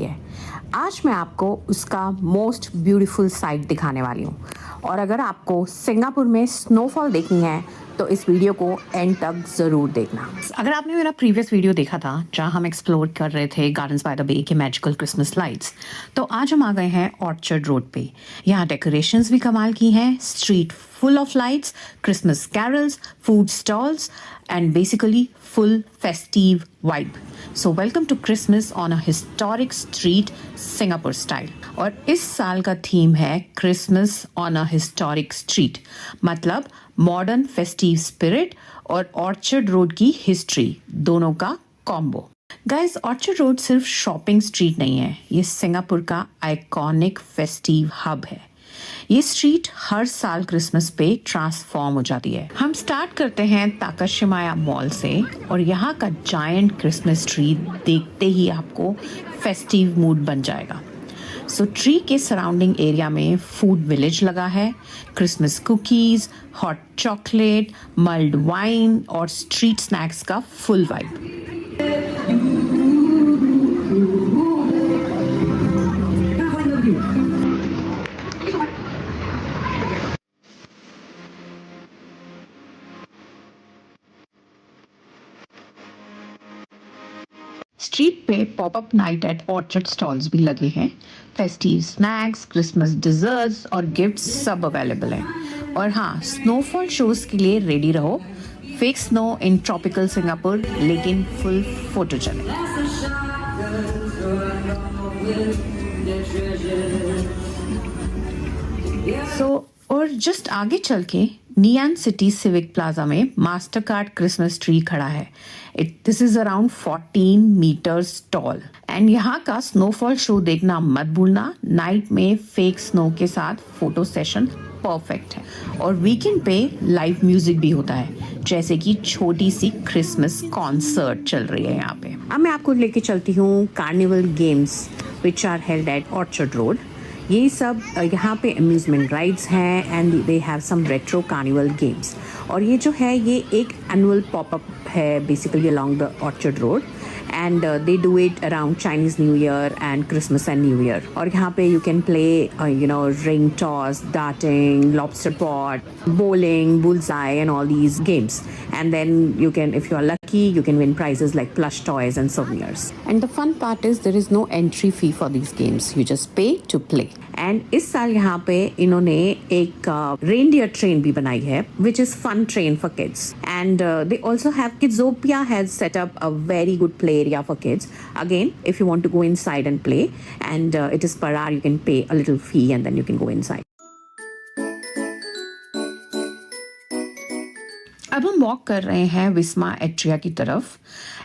है। आज मैं आपको उसका मोस्ट ब्यूटीफुल साइट दिखाने वाली हूँ और अगर आपको सिंगापुर में स्नोफॉल देखनी है तो इस वीडियो को एंड तक ज़रूर देखना। अगर आपने मेरा प्रीवियस वीडियो देखा था जहाँ हम एक्सप्लोर कर रहे थे गार्डन्स बाय द बे के मैजिकल क्रिसमस लाइट्स, तो आज हम आ गए हैं ऑर्चर्ड रोड पे। यहाँ डेकोरेशंस भी कमाल की हैं, street full of lights, Christmas carols, food stalls, and basically full festive vibe. So welcome to Christmas on a historic street, Singapore style. और इस साल का थीम है Christmas on a historic street, मतलब मॉडर्न फेस्टिव स्पिरिट और orchard road की history दोनों का कॉम्बो। गाइस, ऑर्चर्ड रोड सिर्फ शॉपिंग स्ट्रीट नहीं है, ये सिंगापुर का आइकॉनिक फेस्टिव हब है। ये स्ट्रीट हर साल क्रिसमस पे ट्रांसफॉर्म हो जाती है। हम स्टार्ट करते हैं ताकाशिमाया मॉल से और यहाँ का जायंट क्रिसमस ट्री देखते ही आपको फेस्टिव मूड बन जाएगा। सो ट्री के सराउंडिंग एरिया में फूड विलेज लगा है, Christmas cookies, hot chocolate, mulled wine और स्ट्रीट स्नैक्स का फुल वाइब। स्ट्रीट पे popup night at Orchard stalls भी लगे हैं। फेस्टिव स्नैक्स, क्रिसमस डिजर्ट्स और गिफ्ट्स सब अवेलेबल हैं। और हाँ, स्नोफॉल शोज के लिए रेडी रहो। Fake snow in tropical Singapore, लेकिन फुल फोटोजेनिक। और जस्ट आगे चल के नियान सिटी सिविक प्लाजा में मास्टर कार्ड क्रिसमस ट्री खड़ा है। This is around 14 meters tall and यहाँ का स्नोफॉल शो देखना मत भूलना। नाइट में फेक स्नो के साथ फोटो सेशन परफेक्ट है। और वीकेंड पे लाइव म्यूजिक भी होता है, जैसे कि छोटी सी क्रिसमस कॉन्सर्ट चल रही है यहाँ पे। अब मैं आपको लेके चलती हूँ carnival games which are held at Orchard Road. ये सब यहाँ पे अम्यूजमेंट राइड्स हैं and they have some retro carnival games. और ये जो है ये एक एनुअल पॉपअप है basically along the Orchard Road and they do it around Chinese New Year and Christmas and New Year. और यहाँ पे you can play ring toss, darting, lobster pot, bowling, bullseye and all these games. And then you can, if you are lucky, you can win prizes like plush toys and souvenirs. And the fun part is there is no entry fee for these games. You just pay to play. And इस साल यहाँ पे इन्होंने एक reindeer train भी बनाई है, which is fun train for kids. And they also have Kidzopia has set up a very good play area for kids. Again, if you want to go inside and play, and it is per hour, you can pay a little fee and then you can go inside. अब हम walk कर रहे हैं विस्मा atria की तरफ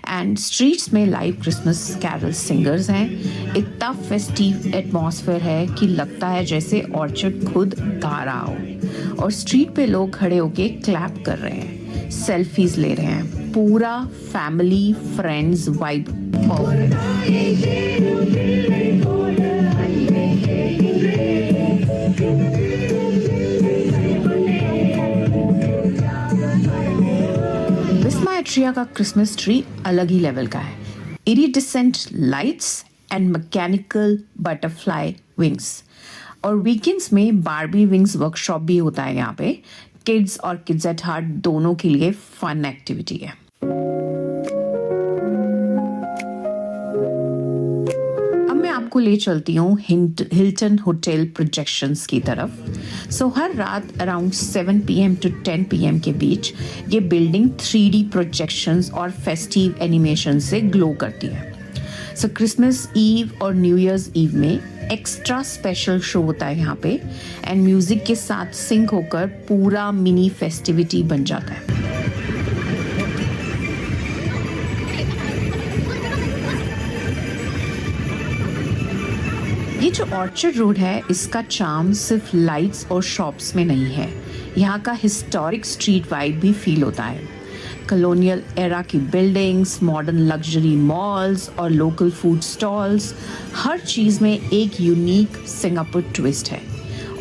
and streets में live Christmas Carol singers हैं। इतना फेस्टिव एटमॉस्फेयर है कि लगता है जैसे ऑर्चर्ड खुद गा रहा हो। और स्ट्रीट पे लोग खड़े होके क्लैप कर रहे हैं, सेल्फीज ले रहे हैं, पूरा फैमिली फ्रेंड्स वाइब एट्रिया का क्रिसमस ट्री अलग ही लेवल का है। Iridescent lights and mechanical butterfly wings. और वीकेंड्स में बारबी विंग्स वर्कशॉप भी होता है यहाँ पे। किड्स और किड्स एट हार्ट दोनों के लिए फन एक्टिविटी है। आपको ले चलती हूँ हिल्टन होटल प्रोजेक्शंस की तरफ। सो हर रात अराउंड 7 PM to 10 PM के बीच ये बिल्डिंग 3D प्रोजेक्शंस और फेस्टिव एनिमेशन से ग्लो करती है। सो क्रिसमस ईव और न्यू ईयर्स ईव में एक्स्ट्रा स्पेशल शो होता है यहाँ पे एंड म्यूजिक के साथ सिंक होकर पूरा मिनी फेस्टिविटी बन जाता है। ये जो ऑर्चर्ड रोड है इसका चार्म सिर्फ लाइट्स और शॉप्स में नहीं है, यहाँ का हिस्टोरिक स्ट्रीट वाइब भी फील होता है। कॉलोनियल एरा की बिल्डिंग्स, मॉडर्न लग्जरी मॉल्स और लोकल फूड स्टॉल्स, हर चीज़ में एक यूनिक सिंगापुर ट्विस्ट है।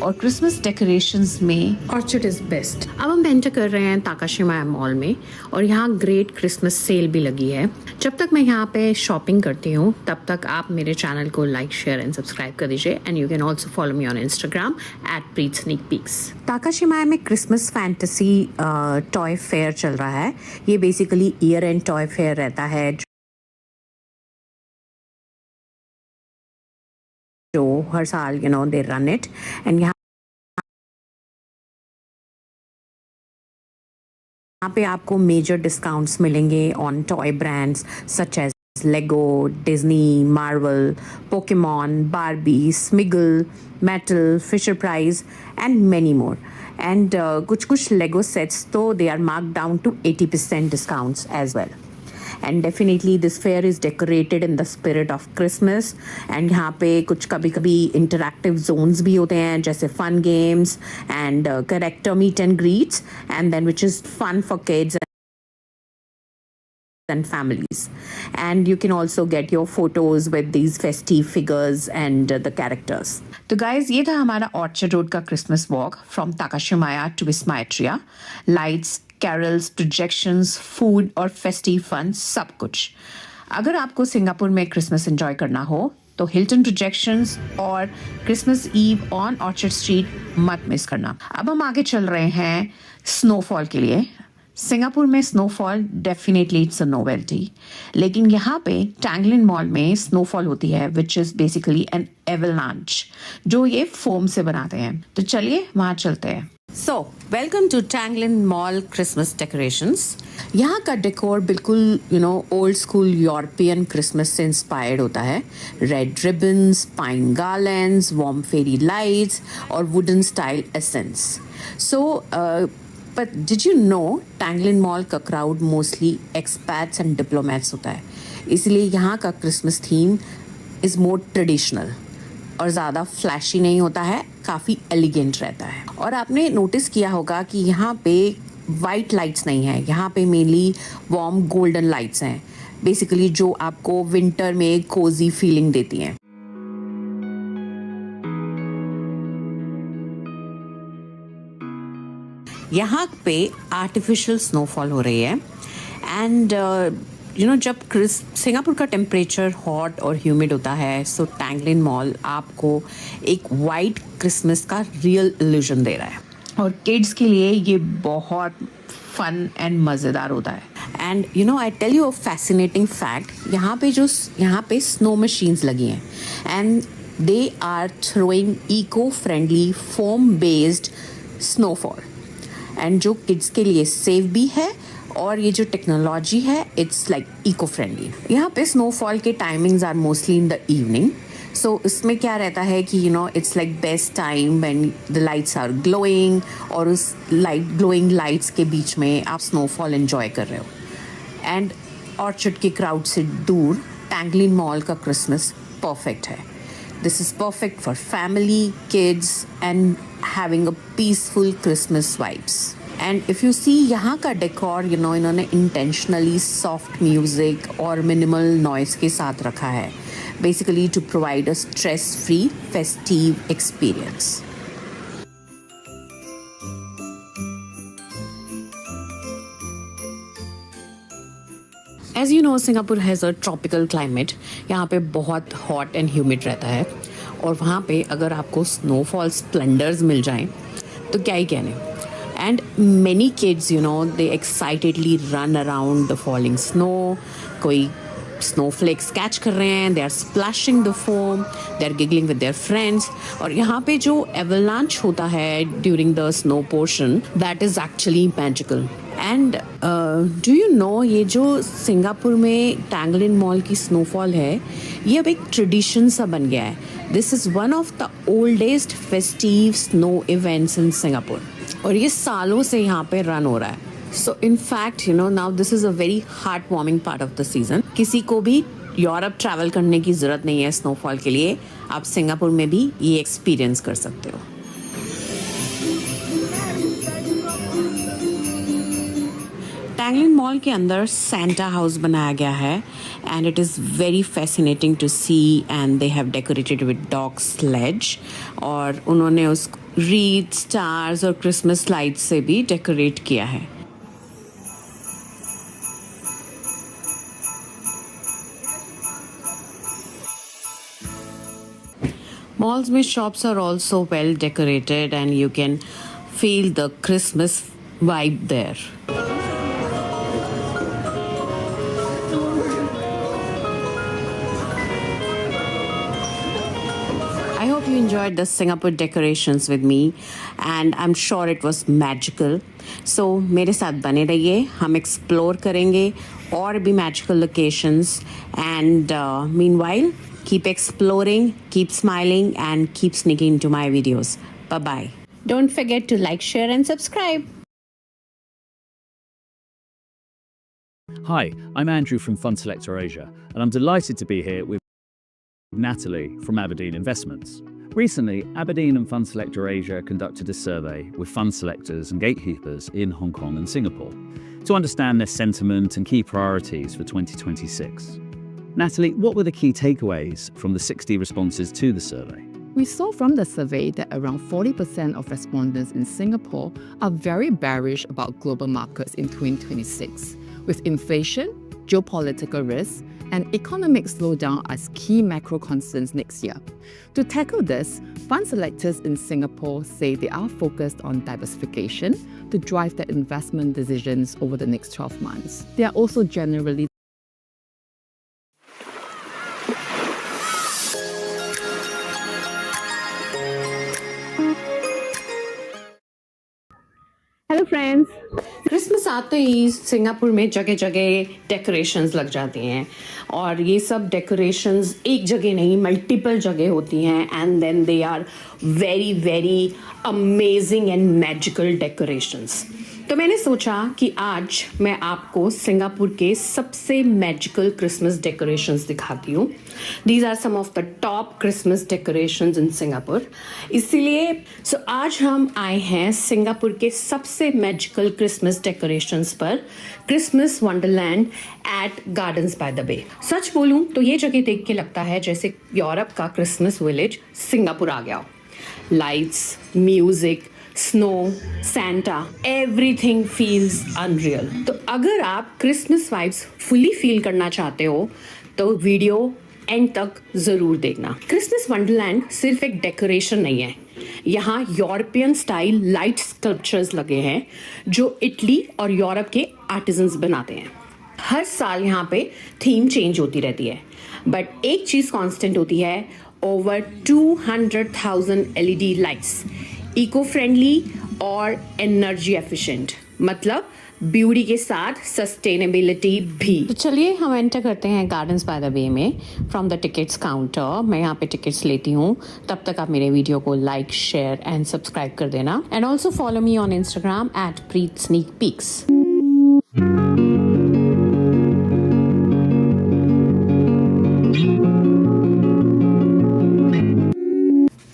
और क्रिसमस डेकोरेशंस में ऑर्चिड इज बेस्ट। अब हम एंटर कर रहे हैं ताकाशिमाया मॉल में और यहाँ ग्रेट क्रिसमस सेल भी लगी है। जब तक मैं यहाँ पे शॉपिंग करती हूँ तब तक आप मेरे चैनल को लाइक, शेयर एंड सब्सक्राइब कर दीजिए and you can also follow me on Instagram @preetsneakpeeks। ताकाशिमाया में क्रिसमस फैंटेसी टॉय फेयर चल रहा है। ये basically year and toy fair रहता है जो हर साल दे रन इट। एंड यहाँ पे आपको मेजर डिस्काउंट्स मिलेंगे on toy brands such as Lego, Disney, Marvel, Pokemon, Barbie, Smiggle, Mattel, Fisher Price and many more. And कुछ लेगो सेट्स तो they are marked down to 80% discounts as well. And definitely this fair is decorated in the spirit of Christmas. And यहाँ पे कुछ कभी कभी interactive Jones भी होते हैं जैसे fun games and character meet and greets and then which is fun for kids and families, and you can also get your photos with these festive figures and the characters. तो guys, ये था हमारा Orchard Road का Christmas walk from Takashimaya to Wisma Atria. Lights, carols, projections, food और festive fun सब कुछ। अगर आपको सिंगापुर में क्रिसमस एंजॉय करना हो तो हिल्टन प्रोजेक्शंस और Christmas Eve on Orchard Street मत मिस करना। अब हम आगे चल रहे हैं स्नोफॉल के लिए। सिंगापुर में snowfall definitely it's a novelty, लेकिन यहाँ पे टैंगलिन मॉल में स्नोफॉल होती है which is basically an avalanche जो ये फोम से बनाते हैं। तो चलिए वहाँ चलते हैं। So welcome to Tanglin Mall Christmas decorations. यहाँ का डेकोर बिल्कुल ओल्ड स्कूल यूरोपियन क्रिसमस से इंस्पायर्ड होता है। Red ribbons, pine garlands, warm fairy lights और wooden style essence. So But did you know Tanglin Mall का crowd mostly expats and diplomats होता है, इसलिए यहाँ का Christmas theme is more traditional और ज़्यादा फ्लैशी नहीं होता है, काफ़ी एलिगेंट रहता है। और आपने नोटिस किया होगा कि यहाँ पे वाइट लाइट्स नहीं है, यहाँ पे मेनली वार्म गोल्डन लाइट्स हैं बेसिकली जो आपको विंटर में कोजी फीलिंग देती हैं। यहाँ पे आर्टिफिशियल स्नोफॉल हो रही है एंड जब सिंगापुर का टेम्परेचर हॉट और ह्यूमिड होता है सो टैंगलिन मॉल आपको एक वाइट क्रिसमस का रियल इल्यूजन दे रहा है और किड्स के लिए ये बहुत फन एंड मज़ेदार होता है। And I tell you a fascinating fact, यहाँ पे स्नो मशीन्स लगी हैं and they are throwing eco friendly foam based snowfall and जो किड्स के लिए सेफ भी है और ये जो टेक्नोलॉजी है इट्स लाइक इको फ्रेंडली। यहाँ पे स्नोफॉल के timings are mostly in the evening. So इसमें क्या रहता है कि it's like best time when the lights are glowing और उस ग्लोइंग लाइट्स के बीच में आप स्नोफॉल एंजॉय कर रहे हो। एंड ऑर्चर्ड के क्राउड से दूर टैंगलिन मॉल का क्रिसमस परफेक्ट है। This is perfect for family, kids and having a peaceful Christmas vibes. And if you see यहाँ का decor, इन्होंने intentionally soft music और minimal noise के साथ रखा है, basically to provide a stress-free festive experience. As you know Singapore has a tropical climate. यहाँ पे बहुत हॉट एंड ह्यूमिड रहता है और वहाँ पे अगर आपको स्नोफॉल स्प्लेंडर्स मिल जाएं तो क्या ही कहने। And many kids they excitedly run around the falling snow. कोई स्नोफ्लेक्स कैच कर रहे हैं, they are splashing the foam, they are giggling with their friends. और यहाँ पे जो एवलांच होता है during the snow portion that is actually magical. And do you know ये जो सिंगापुर में टैंगलिन मॉल की स्नोफॉल है ये अब एक ट्रेडिशन सा बन गया है। This is one of the oldest festive snow events in Singapore और ये सालों से यहाँ पे रन हो रहा है। So in fact now this is a very heart warming part of the season. किसी को भी यूरोप ट्रैवल करने की ज़रूरत नहीं है स्नोफॉल के लिए, आप सिंगापुर में भी ये एक्सपीरियंस कर सकते हो। टैंगलिन मॉल के अंदर सेंटा हाउस बनाया गया है and it is very fascinating to see and they have decorated with dog sledge और उन्होंने उस रीड स्टार्स और क्रिसमस लाइट्स से भी डेकोरेट किया है. Malls में shops are also well decorated and you can feel the Christmas vibe there. I hope you enjoyed the Singapore decorations with me and I'm sure it was magical. So मेरे साथ बने रहिए, हम explore करेंगे और भी magical locations and meanwhile keep exploring, keep smiling and keep sneaking into my videos. Bye-bye. Don't forget to like, share and subscribe. Hi, I'm Andrew from Fund Selector Asia, and I'm delighted to be here with Natalie from Aberdeen Investments. Recently, Aberdeen and Fund Selector Asia conducted a survey with fund selectors and gatekeepers in Hong Kong and Singapore to understand their sentiment and key priorities for 2026. Natalie, what were the key takeaways from the 60 responses to the survey? We saw from the survey that around 40% of respondents in Singapore are very bearish about global markets in 2026, with inflation, geopolitical risks, and economic slowdown as key macro concerns next year. To tackle this, fund selectors in Singapore say they are focused on diversification to drive their investment decisions over the next 12 months. They are also generally hello friends, Christmas आते ही Singapore में जगह जगह decorations लग जाती हैं और ये सब डेकोरेशंस एक जगह नहीं मल्टीपल जगह होती हैं and then they are very very amazing and magical decorations. तो मैंने सोचा कि आज मैं आपको सिंगापुर के सबसे मैजिकल क्रिसमस डेकोरेशंस दिखाती हूँ. These are some of the top Christmas decorations in Singapore. इसीलिए आज हम आए हैं सिंगापुर के सबसे मैजिकल क्रिसमस डेकोरेशंस पर, Christmas wonderland at Gardens by the Bay. सच बोलूँ तो ये जगह देख के लगता है जैसे यूरोप का क्रिसमस विलेज सिंगापुर आ गया हो. Lights, music, snow, Santa, everything feels unreal. तो अगर आप क्रिसमस वाइब्स फुली फील करना चाहते हो तो वीडियो एंड तक ज़रूर देखना. क्रिसमस वंडरलैंड सिर्फ एक डेकोरेशन नहीं है, यहाँ यूरोपियन स्टाइल लाइट स्कल्पचर्स लगे हैं जो इटली और यूरोप के आर्टिजन्स बनाते हैं. हर साल यहाँ पे थीम चेंज होती रहती है बट एक चीज़ कांस्टेंट होती है, over 200,000 LED lights, eco friendly और एनर्जी एफिशिएंट, मतलब ब्यूटी के साथ सस्टेनेबिलिटी भी. तो चलिए हम एंटर करते हैं गार्डन्स बाय द बे में फ्रॉम द टिकट्स काउंटर. मैं यहाँ पे टिकट्स लेती हूँ, तब तक आप मेरे वीडियो को लाइक, शेयर एंड सब्सक्राइब कर देना and also follow me on Instagram @PreetSneakPeeks.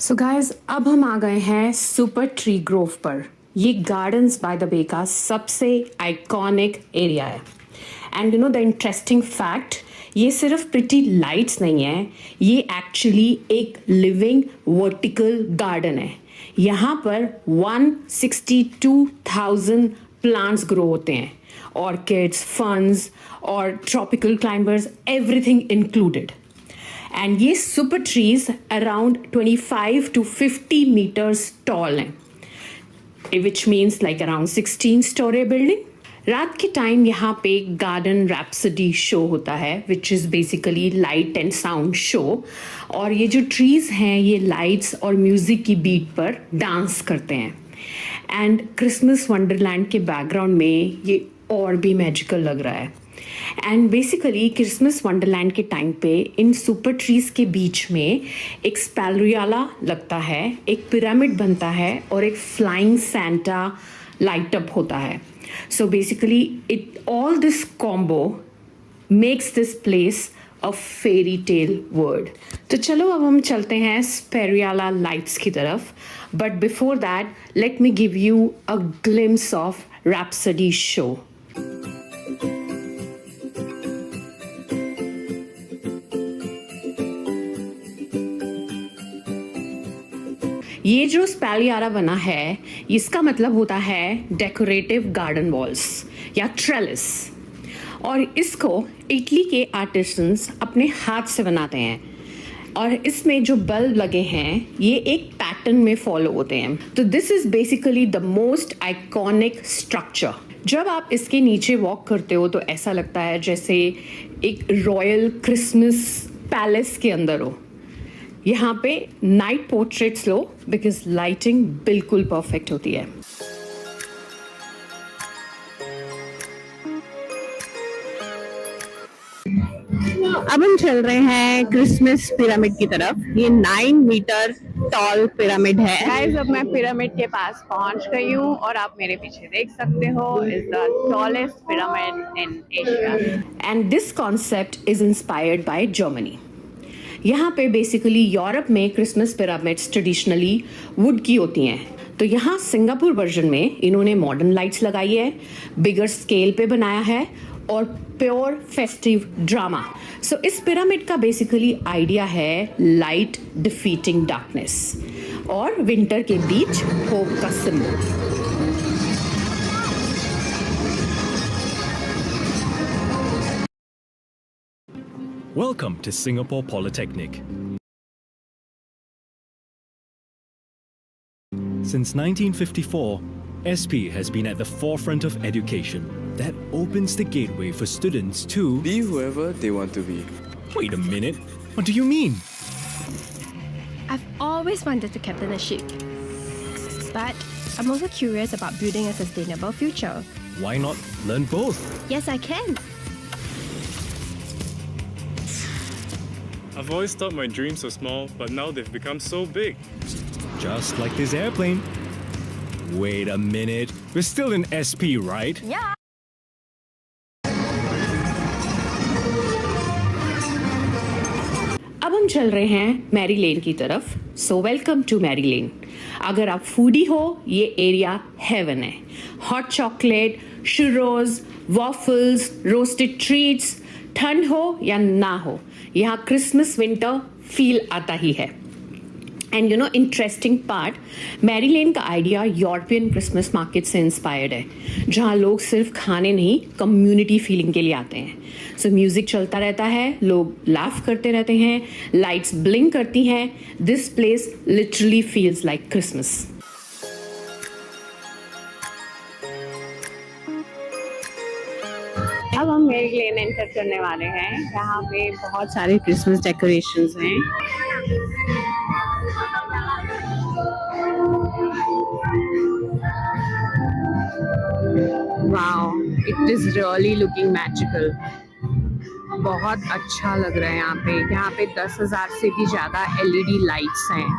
So guys, अब हम आ गए हैं सुपर ट्री ग्रोव पर. ये गार्डन्स बाय द बे का सबसे आइकॉनिक एरिया है and you know the interesting fact, ये सिर्फ प्रिटी लाइट्स नहीं है, ये एक्चुअली एक लिविंग वर्टिकल गार्डन है. यहाँ पर 162,000 प्लांट्स ग्रो होते हैं, ऑर्किड्स, फर्न्स और tropical climbers, everything included. And ये super trees around 25 to 50 meters tall हैं, which means like around 16-story building. रात के टाइम यहाँ पे गार्डन रैप्सडी शो होता है which is basically light and sound show. और ये जो ट्रीज़ हैं ये लाइट्स और म्यूज़िक की बीट पर डांस करते हैं एंड क्रिसमस वंडरलैंड के बैकग्राउंड में ये और भी मैजिकल लग रहा है. एंड बेसिकली क्रिसमस वंडरलैंड के टाइम पे इन सुपर ट्रीज के बीच में एक स्पैलरियाला लगता है, एक पिरामिड बनता है और एक फ्लाइंग सैंटा लाइट अप होता है. So basically it all this combo makes this place a fairy tale world. तो चलो अब हम चलते हैं स्पेरियाला लाइट्स की तरफ, but before that let me give you a glimpse of Rhapsody show. ये जो स्पैलियारा बना है इसका मतलब होता है डेकोरेटिव गार्डन वॉल्स या ट्रेलिस, और इसको इटली के आर्टिसंस अपने हाथ से बनाते हैं। और इसमें जो बल्ब लगे हैं ये एक पैटर्न में फॉलो होते हैं। तो this is basically the most iconic structure. जब आप इसके नीचे वॉक करते हो तो ऐसा लगता है जैसे एक रॉयल क्रिसमस पैलेस के अंदर हो। यहाँ पे night portraits low because lighting बिल्कुल परफेक्ट होती है। अब हम चल रहे हैं क्रिसमस पिरामिड की तरफ। ये 9 मीटर टॉल पिरामिड है। गाइस, अब मैं पिरामिड के पास पहुंच गई हूँ और आप मेरे पीछे देख सकते हो, is the tallest pyramid in Asia. And this concept is inspired by Germany. यहाँ पे बेसिकली यूरोप में क्रिसमस पिरामिड्स ट्रेडिशनली वुड की होती हैं, तो यहाँ सिंगापुर वर्जन में इन्होंने मॉडर्न लाइट्स लगाई है, बिगर स्केल पे बनाया है और प्योर फेस्टिव ड्रामा। सो इस पिरामिड का बेसिकली आइडिया है लाइट डिफीटिंग डार्कनेस और विंटर के बीच होप का symbol. Welcome to Singapore Polytechnic. Since 1954, SP has been at the forefront of education that opens the gateway for students to be whoever they want to be. Wait a minute, what do you mean? I've always wanted to captain a ship, but I'm also curious about building a sustainable future. Why not learn both? Yes, I can. I've always thought my dreams were small, but now they've become so big. Just like this airplane. Wait a minute, we're still in SP, right? Yeah. अब हम चल रहे हैं Mary Lane की तरफ। So welcome to Merry Lane. अगर आप foodie हो ये एरिया हेवन है। Hot chocolate, churros, waffles, roasted treats, ठंड हो या ना हो यहाँ क्रिसमस विंटर फील आता ही है। And you know interesting part, Merry Lane का आइडिया यूरोपियन क्रिसमस मार्केट से इंस्पायर्ड है, जहाँ लोग सिर्फ खाने नहीं कम्युनिटी फीलिंग के लिए आते हैं। सो म्यूजिक चलता रहता है, लोग लाफ करते रहते हैं, लाइट्स ब्लिंक करती हैं। This place literally feels like Christmas. अब हम मेरी लेन एंटर करने वाले हैं। यहाँ पे बहुत सारे क्रिसमस डेकोरेशंस हैं। Wow, it is really looking magical. बहुत अच्छा लग रहा है यहाँ पे 10,000 से भी ज्यादा LED लाइट्स हैं।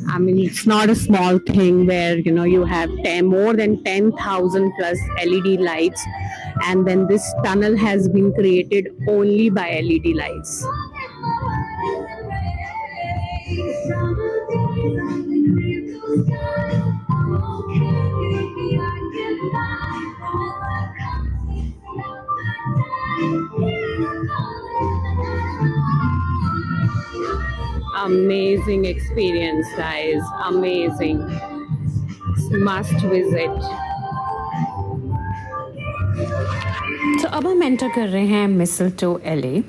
I mean, it's not a small thing where you have more than 10,000 plus LED lights, and then this tunnel has been created only by LED lights. Amazing experience, guys. Amazing. Must visit. तो अब हम enter कर रहे हैं मिसलटो LA।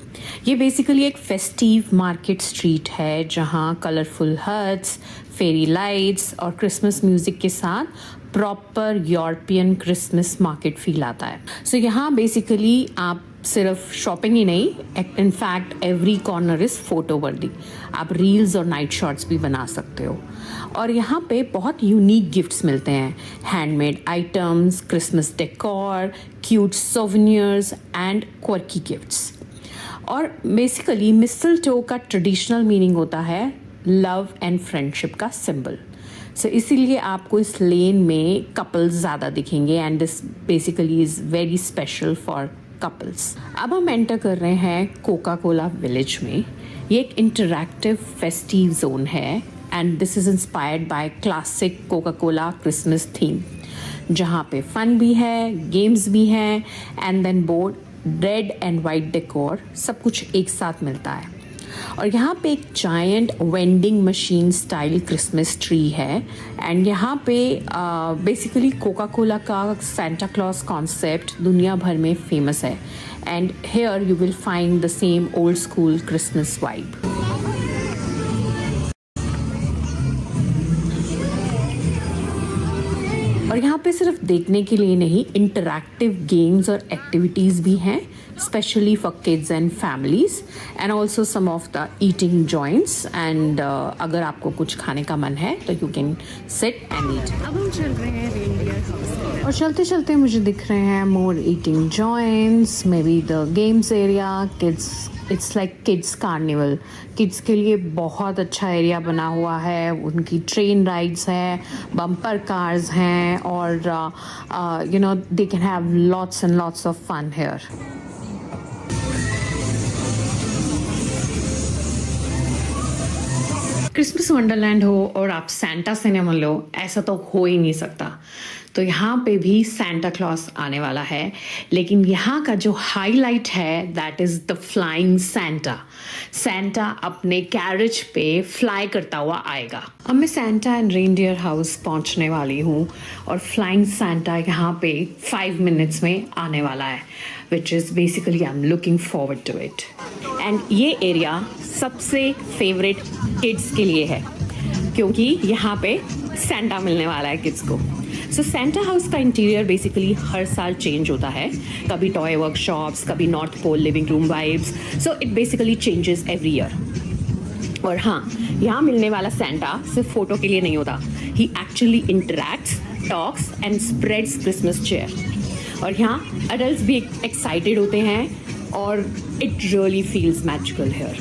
ये basically एक festive market street है जहाँ कलरफुल हट्स, फेरी लाइट्स और क्रिसमस म्यूजिक के साथ proper European Christmas market feel आता है। सो यहाँ बेसिकली आप सिर्फ शॉपिंग ही नहीं, in fact every corner is photo वर्दी। आप रील्स और नाइट शॉट्स भी बना सकते हो। और यहाँ पे बहुत यूनिक गिफ्ट्स मिलते हैं, handmade items, Christmas decor, cute souvenirs and quirky gifts. और बेसिकली मिसलटो का ट्रेडिशनल मीनिंग होता है लव एंड फ्रेंडशिप का सिंबल। सो इसीलिए आपको इस लेन में कपल्स ज़्यादा दिखेंगे and this basically is very special for couples. अब हम एंटर कर रहे हैं कोका कोला विलेज में। ये एक इंटरैक्टिव फेस्टिव जोन है and this is inspired by classic Coca Cola Christmas theme, जहाँ पे फन भी है, गेम्स भी हैं and then bold red and white decor, सब कुछ एक साथ मिलता है। और यहाँ पे एक giant vending machine style Christmas tree है एंड यहाँ पे बेसिकली कोका कोला का सेंटा क्लॉज कॉन्सेप्ट दुनिया भर में फेमस है and here you will find the same old school Christmas vibe. और यहाँ पे सिर्फ देखने के लिए नहीं, इंटरैक्टिव गेम्स और एक्टिविटीज़ भी हैं specially for kids and families and also some of the eating joints and अगर आपको कुछ खाने का मन है तो you can sit and eat. अब हम चल रहे हैं रेनडियर हाउस और चलते चलते मुझे दिख रहे हैं more eating joints, maybe the games area, kids, it's like kids carnival. Kids के लिए बहुत अच्छा एरिया बना हुआ है, उनकी ट्रेन राइड्स हैं, बम्पर कार्स हैं और you know they can have lots and lots of fun here. Christmas wonderland हो और आप सेंटा सिनेमा लो, ऐसा तो हो ही नहीं सकता। तो यहाँ पे भी सेंटा क्लॉज आने वाला है, लेकिन यहाँ का जो हाईलाइट है that is the flying Santa. Santa अपने कैरेज पे फ्लाई करता हुआ आएगा। अब मैं सेंटा एंड रेनडियर हाउस पहुँचने वाली हूँ और फ्लाइंग सेंटा यहाँ पे 5 मिनट्स में आने वाला है, which is basically I am looking forward to it. And ये एरिया सबसे फेवरेट किड्स के लिए है क्योंकि यहाँ पे सेंटा मिलने वाला है किड्स को। सो सेंटा हाउस का इंटीरियर बेसिकली हर साल चेंज होता है, कभी टॉय वर्कशॉप्स, कभी North Pole living room vibes, so it basically changes every year. और हाँ, यहाँ मिलने वाला सेंटा सिर्फ फोटो के लिए नहीं होता, he actually interacts, talks and spreads Christmas cheer. और यहाँ अडल्ट भी एक्साइटेड होते हैं और it really feels magical here.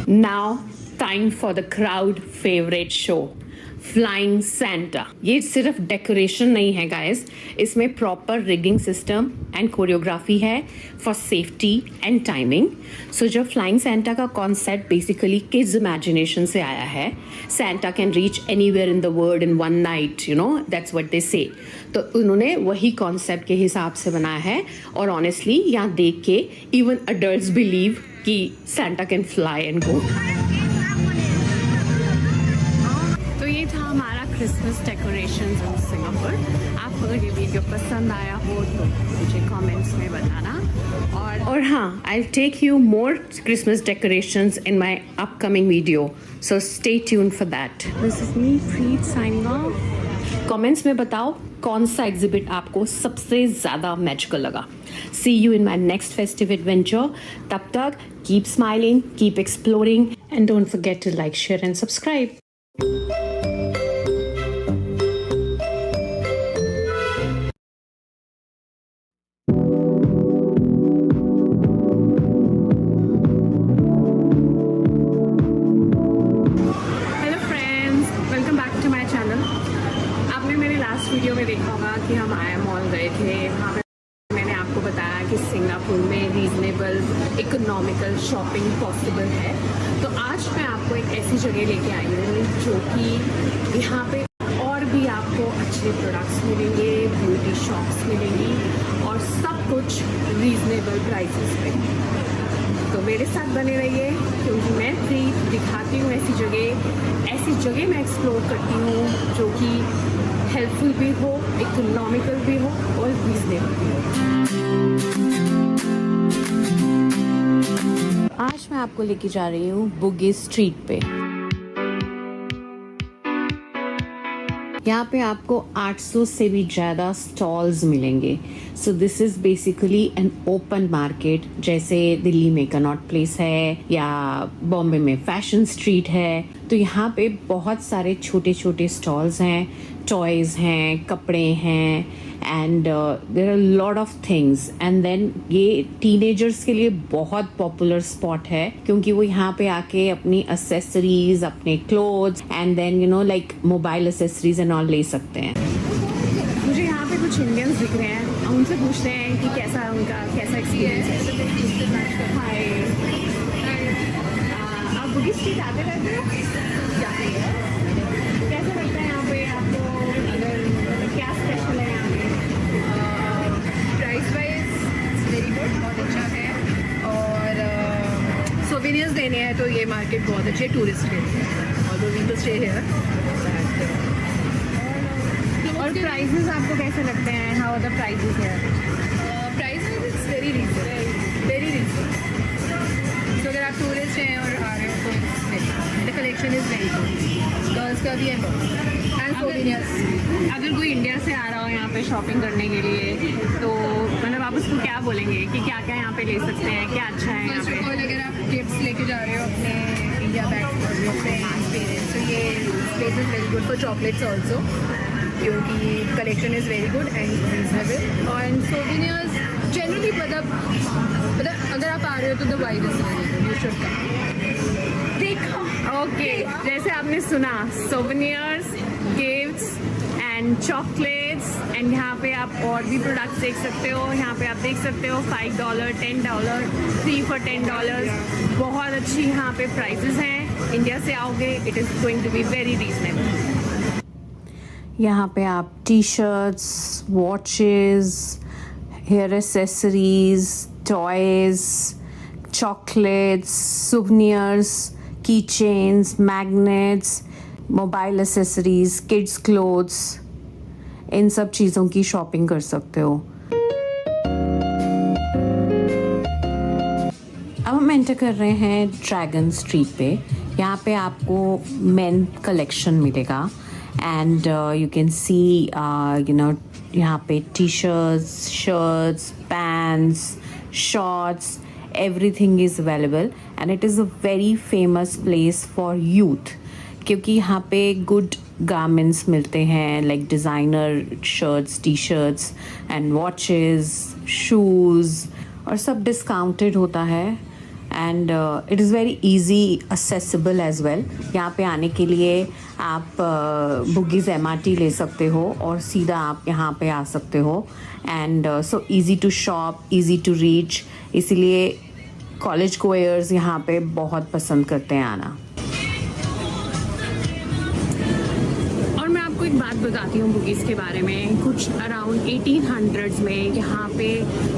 Now time for the crowd favourite show, flying Santa. ये सिर्फ डेकोरेशन नहीं है गाइस, इसमें proper rigging system and choreography है for safety and timing. So जो फ्लाइंग सेंटा का कॉन्सेप्ट बेसिकली किड्स इमेजिनेशन से आया है। Santa can reach anywhere in the world in 1 night, you know that's what they से। तो उन्होंने वही कॉन्सेप्ट के हिसाब से बनाया है और ऑनेस्टली यहाँ देख के इवन अडल्ट्स बिलीव कि Santa can fly and go. Christmas decorations in Singapore. आपको अगर ये वीडियो पसंद आया हो तो मुझे कमेंट्स में बताना। और हाँ, I take you more Christmas decorations in my upcoming video, so stay tuned for that. This is me Preet signing off. Comments में बताओ कौन सा एग्जिबिट आपको सबसे ज़्यादा मैजिकल लगा। See you in my next festive adventure. तब तक keep smiling, keep exploring and don't forget to like, share and subscribe. Video में देखा होगा कि हम आया मॉल गए थे, वहाँ पे मैंने आपको बताया कि सिंगापुर में रीजनेबल इकोनॉमिकल शॉपिंग पॉसिबल है। तो आज मैं आपको एक ऐसी जगह लेके आई हूँ जो कि यहाँ पे और भी आपको अच्छे प्रोडक्ट्स मिलेंगे, ब्यूटी शॉप्स मिलेंगी और सब कुछ रीजनेबल प्राइसेस पे। तो मेरे साथ बने रहिए क्योंकि मैं प्रीत दिखाती हूँ ऐसी जगह मैं एक्सप्लोर करती हूँ जो कि हेल्पफुल भी हो, इकोनॉमिकल भी हो और रीजनेबल भी हो। आज मैं आपको लेके जा रही हूँ बुगी स्ट्रीट पे। यहाँ पे आपको 800 से भी ज़्यादा स्टॉल्स मिलेंगे। So this is basically an open market, जैसे दिल्ली में कनॉट प्लेस है या बॉम्बे में फैशन स्ट्रीट है। तो यहाँ पे बहुत सारे छोटे छोटे स्टॉल्स हैं, टॉयज़ हैं, कपड़े हैं and there are lot of things. And then ये टीनेजर्स के लिए बहुत पॉपुलर स्पॉट है क्योंकि वो यहाँ पे आके अपनी एसेसरीज, अपने clothes and then you know like mobile accessories and all ले सकते हैं। मुझे यहाँ पे कुछ इंडियंस दिख रहे हैं, उनसे पूछते हैं कि कैसा एक्सपीरियंस है। हाय, आप बुगी स्ट्रीट आते रहते हो? कैसा लगता है यहाँ पे आपको? अगर क्या स्पेशल है यहाँ पे? प्राइस वाइज वेरी गुड, बहुत अच्छा है और ये मार्केट बहुत अच्छी है टूरिस्ट के लिए, although we too stay here. और प्राइसेस आपको कैसे लगते हैं? How are the prices here? Prices it's very reasonable, very reasonable. तो अगर आप टूरिस्ट हैं और आ रहे हो तो the collection is very good, girls का भी है एंड सोवेनियर्स। अगर कोई इंडिया से आ रहा हो यहाँ पे शॉपिंग करने के लिए तो मतलब आप उसको क्या बोलेंगे कि क्या क्या यहाँ पे ले सकते हैं, क्या अच्छा है यहाँ पे? और अगर आप गिफ्ट्स लेके जा रहे हो अपने India bag for your friends parents, तो ये place is very good for chocolates also, क्योंकि collection is very good and reasonable. और सोवेनियर्स जनरली मतलब अगर आप आ रहे हो तो the wide is you should come. देखो ओके, जैसे आपने सुना souvenirs, gifts and chocolates, and यहाँ पे आप और भी प्रोडक्ट्स देख सकते हो। यहाँ पे आप देख सकते हो $5, $10, 3 for $10। बहुत अच्छी यहाँ पे प्राइसेस हैं। इंडिया से आओगे it is going to be very reasonable. यहाँ पे आप T-shirts, watches, hair accessories, toys, chocolates, souvenirs, key chains, magnets, mobile accessories, kids clothes, इन सब चीज़ों की शॉपिंग कर सकते हो। अब हम एंटर कर रहे हैं ड्रैगन स्ट्रीट पे। यहाँ पे आपको मेन कलेक्शन मिलेगा एंड यू कैन सी यहाँ पे T shirts, pants, shorts, everything is available and it is a very famous place for youth, क्योंकि यहाँ पे good garments मिलते हैं like designer shirts, t-shirts and watches, shoes, और सब discounted होता है and it is very easy accessible as well। यहाँ पे आने के लिए आप बुगीज़ MRT ले सकते हो और सीधा आप यहाँ पे आ सकते हो and so easy to shop, easy to reach, इसीलिए कॉलेज गोयर्स यहाँ पे बहुत पसंद करते हैं आना। और मैं आपको एक बात बताती हूँ बुगीज़ के बारे में। कुछ अराउंड 1800s में यहाँ पे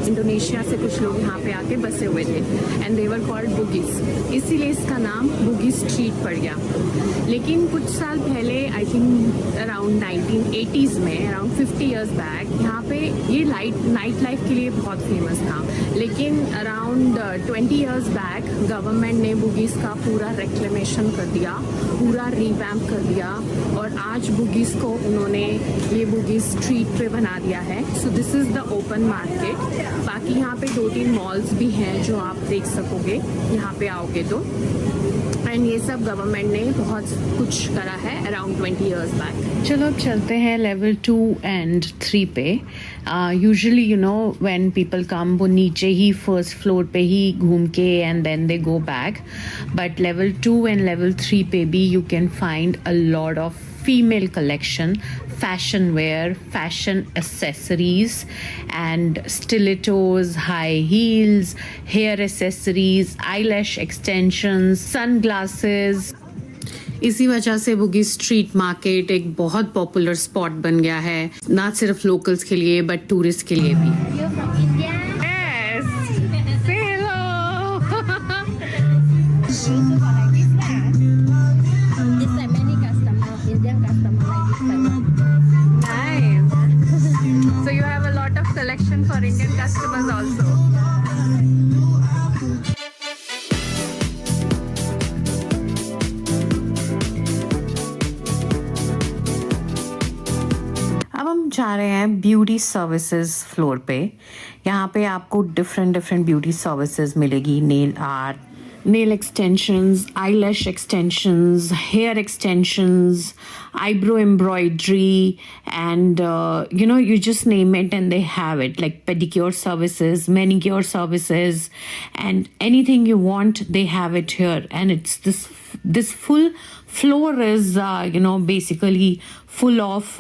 इंडोनेशिया से कुछ लोग यहाँ पे आके बसे हुए थे एंड दे वर कॉल्ड बुगीज़, इसीलिए इसका नाम बुगी स्ट्रीट पड़ गया। लेकिन कुछ साल पहले आई थिंक अराउंड 1980s में, अराउंड 50 years बैक, यहाँ पे ये नाइट लाइफ के लिए बहुत फेमस था। लेकिन अराउंड 20 years बैक गवर्नमेंट ने बुगीज़ का पूरा रेक्लेमेशन कर दिया, पूरा रिवैम्प कर दिया और आज बुगीज़ को उन्होंने ये बुगी स्ट्रीट पे बना दिया है। So this is the open market. बाकी यहाँ पे 2-3 मॉल्स भी हैं जो आप देख सकोगे यहाँ पे आओगे तो, एंड ये सब गवर्नमेंट ने बहुत कुछ करा है अराउंड 20 years बैक। चलो अब चलते हैं लेवल 2 and 3 पे। Usually you know when people come वो नीचे ही फर्स्ट फ्लोर पे ही घूम के and then they go back, but level 2 and level 3 पे भी you can find a lot of female collection, fashion wear, fashion accessories and stilettos, high heels, hair accessories, eyelash extensions, sunglasses। इसी वजह से बुगी street market एक बहुत popular spot बन गया है, ना सिर्फ लोकल्स के लिए बट टूरिस्ट के लिए भी। So you have a lot of collection for Indian customers also. अब हम जा रहे हैं ब्यूटी सर्विसेज फ्लोर पे। यहाँ पे आपको डिफरेंट ब्यूटी सर्विसेज मिलेगी, nail art, nail extensions, eyelash extensions, hair extensions, eyebrow embroidery, and you just name it and they have it, like pedicure services, manicure services, and anything you want they have it here. And it's this full floor is basically full of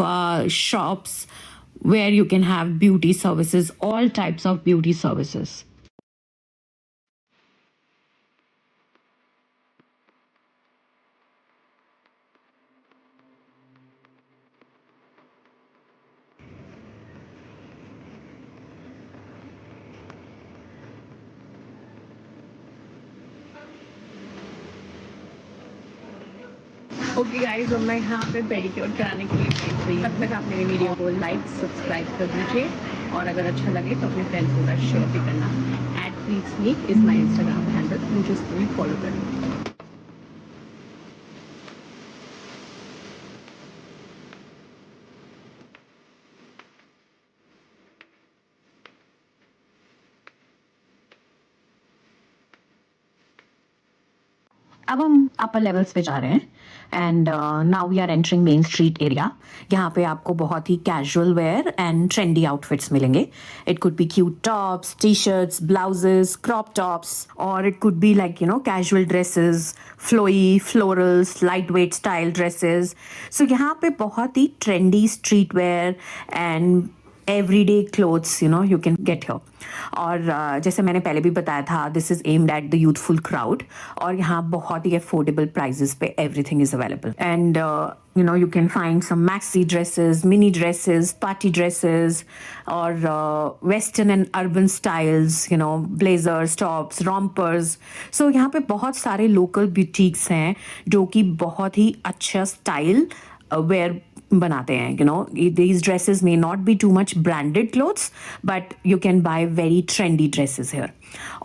shops where you can have beauty services, all types of beauty services. Okay guys, अब मैं यहाँ पे pedicure कराने के लिए भेज रही हूँ। तब तक आप मेरी वीडियो को लाइक सब्सक्राइब कर दीजिए और अगर अच्छा लगे तो अपने फ्रेंड्स के साथ शेयर भी करना। @pleatsneak is my Instagram handle, मुझे उसको भी फॉलो करना। अब हम अपर लेवल्स पे जा रहे हैं and now we are entering main street area. यहाँ पे आपको बहुत ही casual wear and trendy outfits मिलेंगे। It could be cute tops, T-shirts, blouses, crop tops, और it could be like casual dresses, flowy, florals, light weight style dresses. So यहाँ पे बहुत ही trendy street wear and everyday clothes you can get here. और जैसे मैंने पहले भी बताया था, this is aimed at the youthful crowd और यहाँ बहुत ही अफोर्डेबल प्राइजेस पे everything is available. And you can find some maxi dresses, mini dresses, party dresses, or western and urban styles, blazers, tops, rompers. So यहाँ पे बहुत सारे local boutiques हैं जो कि बहुत ही अच्छा स्टाइल वेयर बनाते हैं। These dresses may not be too much branded clothes, but you can buy very trendy dresses here.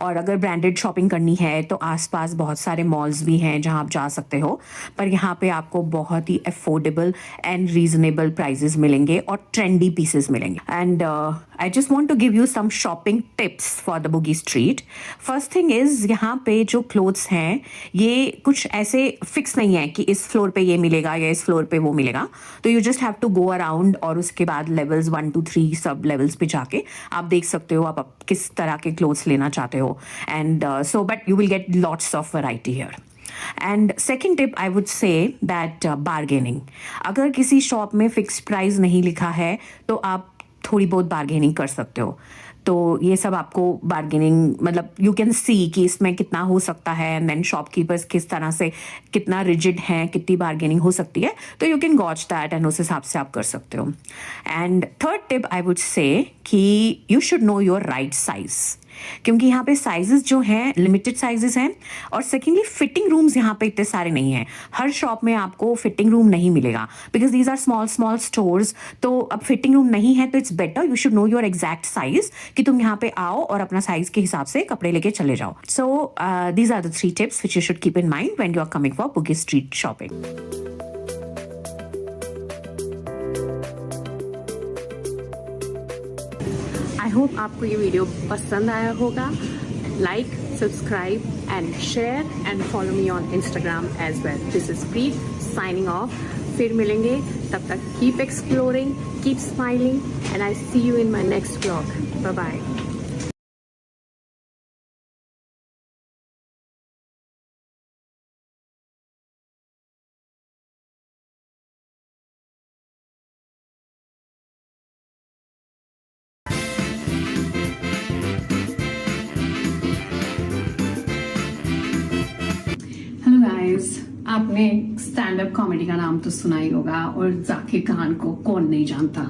और अगर ब्रांडेड शॉपिंग करनी है तो आसपास बहुत सारे मॉल्स भी हैं जहां आप जा सकते हो, पर यहाँ पे आपको बहुत ही अफोर्डेबल एंड रीजनेबल प्राइजेस मिलेंगे और ट्रेंडी पीसेस मिलेंगे। And I just want to give you some shopping tips for the Bugis street. First thing is, यहाँ पे जो क्लोथ्स हैं ये कुछ ऐसे फिक्स नहीं है कि इस फ्लोर पे ये मिलेगा या इस फ्लोर पे वो मिलेगा। तो you just have to go around और उसके बाद लेवल्स 1 to 3 सब लेवल्स पे जाके आप देख सकते हो आप किस तरह के क्लोथ्स लेना चाहते हो। And so but you will get lots of variety here. And second tip I would say that bargaining. अगर किसी शॉप में फिक्स्ड प्राइस नहीं लिखा है तो आप थोड़ी बहुत बार्गेनिंग कर सकते हो। तो ये सब आपको बार्गेनिंग मतलब यू कैन सी कि इसमें कितना हो सकता है एंड देन शॉपकीपर्स किस तरह से कितना रिजिड हैं, कितनी बार्गेनिंग हो सकती है, तो you can gauge that and उस हिसाब से आप कर सकते हो। And third tip I would say कि you should know your right size, क्योंकि यहाँ पे साइजेस जो हैं लिमिटेड साइजेस हैं। और सेकेंडली फिटिंग रूम्स यहाँ पे इतने सारे नहीं हैं। हर शॉप में आपको फिटिंग रूम नहीं मिलेगा because these are small stores. तो अब फिटिंग रूम नहीं है तो it's better you should know your exact size कि तुम यहाँ पे आओ और अपना साइज के हिसाब से कपड़े लेके चले जाओ। So these are the 3 tips which you should keep in mind when you are coming for Bugis Street shopping. I hope आपको ये वीडियो पसंद आया होगा। Like, subscribe and share and follow me on Instagram as well. This is Preet signing off. फिर मिलेंगे, तब तक keep exploring, keep smiling and I see you in my next vlog. Bye bye. Hello guys, आपने stand up comedy का नाम तो सुना ही होगा और जाकिर खान को कौन नहीं जानता।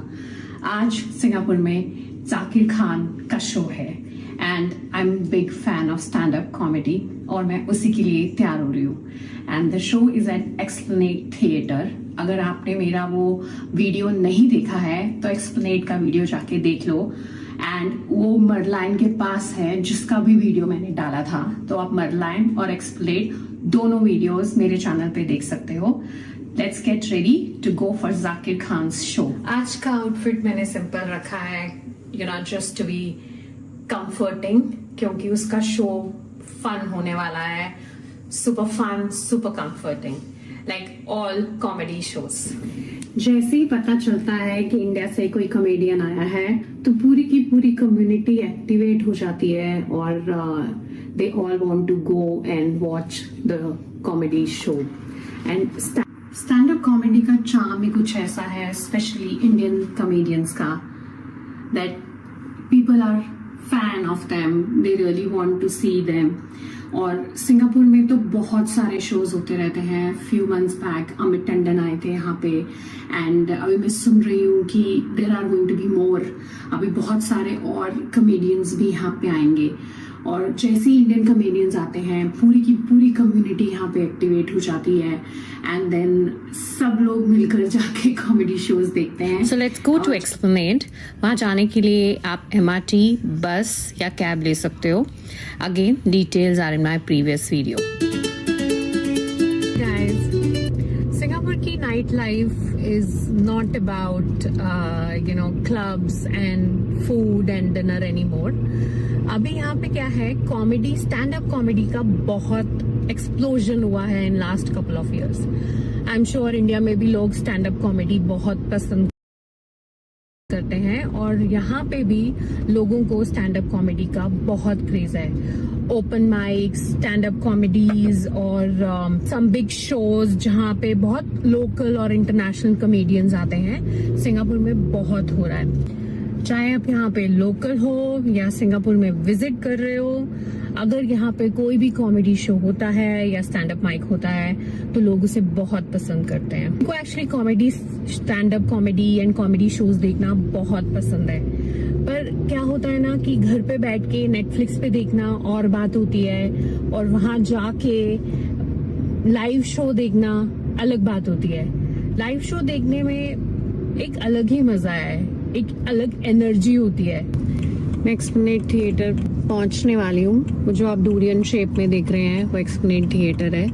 आज सिंगापुर में जाकिर खान का शो है and I am big fan of stand up comedy और मैं उसी के लिए तैयार हो रही हूँ। And the show is at Esplanade theatre. अगर आपने मेरा वो वीडियो नहीं देखा है तो एक्सप्लेनेट का वीडियो जाके देख लो। एंड वो मरलाइन के पास है जिसका भी वीडियो मैंने डाला था, तो आप मरलाइन और एक्सप्लेनेट दोनों वीडियोस मेरे चैनल पे देख सकते हो। Let's get ready to go for Zakir Khan show. आज का आउटफिट मैंने सिंपल रखा है, जस्ट टू बी कंफर्टिंग, क्योंकि उसका शो फन होने वाला है। Super fun, super comforting, like all comedy shows. जैसे ही पता चलता है कि इंडिया से कोई कॉमेडियन आया है तो पूरी की पूरी कम्युनिटी एक्टिवेट हो जाती है और they all want to go and watch the comedy show. And stand-up comedy का charm ही कुछ ऐसा है, especially Indian comedians का, that people are fan of them, they really want to see them. और सिंगापुर में तो बहुत सारे शोज होते रहते हैं। Few months back Amit Tandon आए थे यहाँ पे एंड अभी मैं सुन रही हूँ कि there are going to be more. अभी बहुत सारे और कॉमेडियंस भी यहाँ पे आएंगे और जैसे ही इंडियन कॉमेडियंस आते हैं पूरी की पूरी कम्युनिटी यहाँ पे एक्टिवेट हो जाती है एंड देन सब लोग मिलकर जाके कॉमेडी शोज देखते हैं. So let's go to Esplanade. वहाँ जाने के लिए आप MRT, बस या कैब ले सकते हो. Again details are in my previous video. Singapore की night life is not about clubs and food and dinner any more. अभी यहाँ पे क्या है, कॉमेडी, स्टैंड अप कॉमेडी का बहुत एक्सप्लोजन हुआ है in last couple of years. I am sure India में भी लोग स्टैंड अप कॉमेडी बहुत पसंद करते हैं और यहाँ पे भी लोगों को स्टैंड अप कॉमेडी का बहुत क्रेज है. Open mics, stand up comedies और सम बिग शोज जहाँ पे बहुत लोकल और इंटरनेशनल कॉमेडियंस आते हैं, सिंगापुर में बहुत हो रहा है. चाहे आप यहाँ पे लोकल हो या सिंगापुर में विजिट कर रहे हो, अगर यहाँ पे कोई भी कॉमेडी शो होता है या स्टैंड अप माइक होता है तो लोग उसे बहुत पसंद करते हैं. उनको actually comedy, stand up comedy and comedy shows देखना बहुत पसंद है. पर क्या होता है ना कि घर पे बैठ के नेटफ्लिक्स पे देखना और बात होती है और वहां जाके लाइव शो देखना अलग बात होती है. लाइव शो देखने में एक अलग ही मजा है, एक अलग एनर्जी होती है. मैं एक्सप्लेनेड थिएटर पहुंचने वाली हूँ. वो जो आप डूरियन शेप में देख रहे हैं वो एक्सप्लेनेड थिएटर है.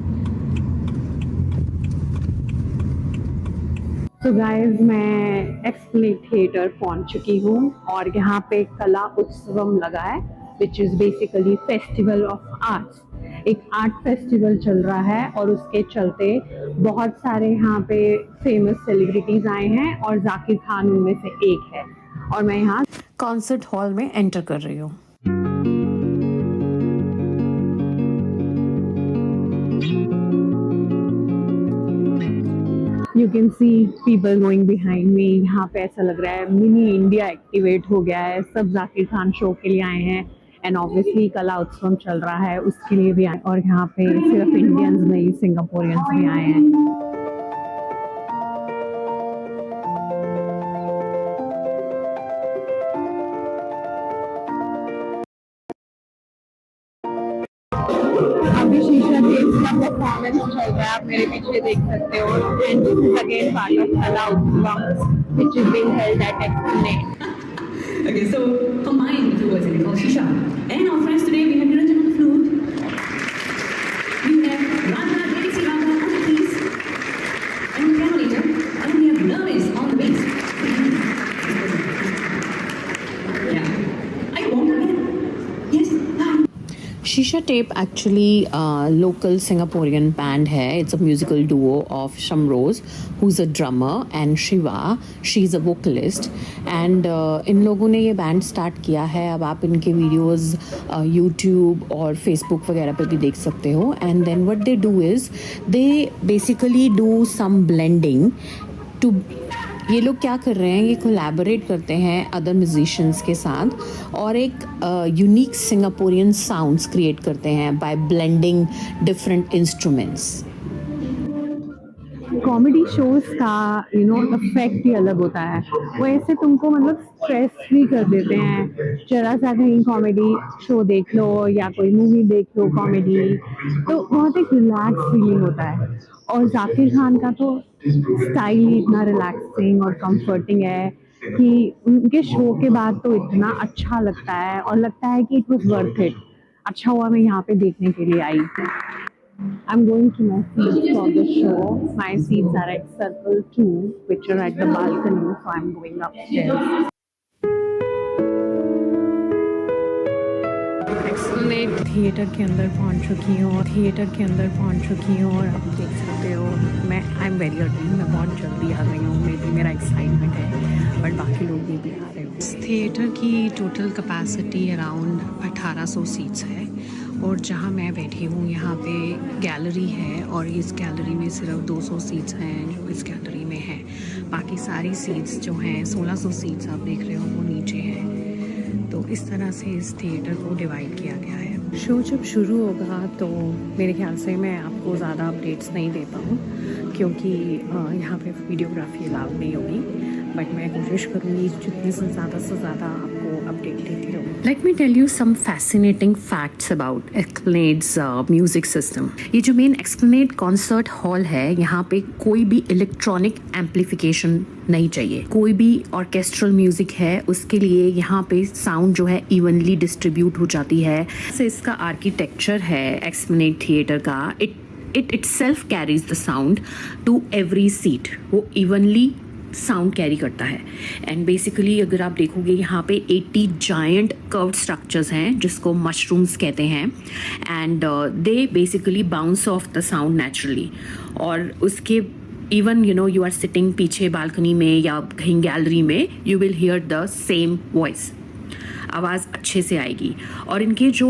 तो गाइस, मैं एक्सप्लेनेड थिएटर पहुंच चुकी हूँ और यहाँ पे कला उत्सवम लगा है, which is basically festival of arts. एक आर्ट फेस्टिवल चल रहा है और उसके चलते बहुत सारे यहाँ पे फेमस सेलिब्रिटीज आए हैं और जाकिर खान उनमें से एक है. और मैं यहाँ कॉन्सर्ट हॉल में एंटर कर रही हूँ. You can see people going behind me. यहाँ पे ऐसा लग रहा है मिनी इंडिया एक्टिवेट हो गया है. सब जाकिर खान शो के लिए आए हैं एंड ऑब्वियसली कला उत्सव चल रहा है उसके लिए भी आए. और यहाँ पे सिर्फ इंडियंस नहीं, सिंगापुरियंस भी आए हैं. अभी शीशा टेप का परफॉर्मेंस चल रहा है, आप मेरे पीछे देख सकते हो. And this is again part of कला उत्सव which is being held at explained. Okay, so combine the two words in it called Shisha. And our friends today, we have Niranjan on the flute. We have Radha, Delisi Radha on the keys. And on the piano later. And we have Nervis on the bass. Yeah. Are you warmed up yet? Yes? शीशा tape actually local Singaporean band है. It's a musical duo of Shamroz who is a drummer and Shiva, she is a vocalist. And इन लोगों ने ये band start किया है. अब आप इनके वीडियोस यूट्यूब और फेसबुक वगैरह पे भी देख सकते हो. And then what they do is they basically do some blending too. ये लोग क्या कर रहे हैं, ये कोलैबोरेट करते हैं अदर म्यूजिशियंस के साथ और एक यूनिक सिंगापोरियन साउंड्स क्रिएट करते हैं by blending different instruments. Comedy shows का इफेक्ट ही अलग होता है. वो ऐसे तुमको मतलब स्ट्रेस फ्री कर देते हैं. जरा सा कहीं कॉमेडी शो देख लो या कोई मूवी देख लो कॉमेडी, तो बहुत एक रिलैक्स फीलिंग होता है. और जाकिर खान का तो स्टाइल ही इतना रिलैक्सिंग और कंफर्टिंग है कि उनके शो के बाद तो इतना अच्छा लगता है और लगता है कि इट वाज वर्थ इट. अच्छा हुआ मैं यहाँ पे देखने के लिए आई. I'm going to my seats for the show. My seats are at Circle 2, which are at the balcony, so I'm going upstairs. Explained theatre के अंदर पहुंच चुकी हूँ और आप देख सकते हो मैं आई एम वेरी अर्ली. मैं बहुत जल्दी आ गई हूँ. मे बी मेरा एक्साइटमेंट है बट बाकी लोग भी आ रहे हैं. इस थिएटर की टोटल कैपेसिटी अराउंड 1800 सीट्स है और जहाँ मैं बैठी हूँ यहाँ पे गैलरी है और इस गैलरी में सिर्फ 200 सीट्स हैं जो इस गैलरी में है. बाकी सारी सीट्स जो हैं 1600 सीट्स आप देख रहे हो वो नीचे हैं. तो इस तरह से इस थिएटर को डिवाइड किया गया है. शो जब शुरू होगा तो मेरे ख्याल से मैं आपको ज़्यादा अपडेट्स नहीं दे पाऊँ क्योंकि यहाँ पे वीडियोग्राफी अलाउड नहीं होगी. बट मैं कोशिश करूँगी जितने से ज़्यादा आपको अपडेट देती रहूँ. Let me tell you some fascinating facts about Esplanade's music system. ये जो मेन Esplanade कॉन्सर्ट हॉल है, यहाँ पे कोई भी इलेक्ट्रॉनिक एम्पलीफिकेशन नहीं चाहिए. कोई भी ऑर्केस्ट्रल म्यूजिक है उसके लिए यहाँ पे साउंड जो है इवनली डिस्ट्रीब्यूट हो जाती है. से इसका आर्किटेक्चर है Esplanade थिएटर का, it itself carries the sound to every seat. वो इवनली साउंड कैरी करता है. एंड बेसिकली अगर आप देखोगे यहाँ पे 80 जायंट कर्व्ड स्ट्रक्चर्स हैं जिसको मशरूम्स कहते हैं, and they basically bounce off the sound naturally. और उसके इवन यू आर सिटिंग पीछे बालकनी में या कहीं गैलरी में, you will hear the same voice. आवाज़ अच्छे से आएगी. और इनके जो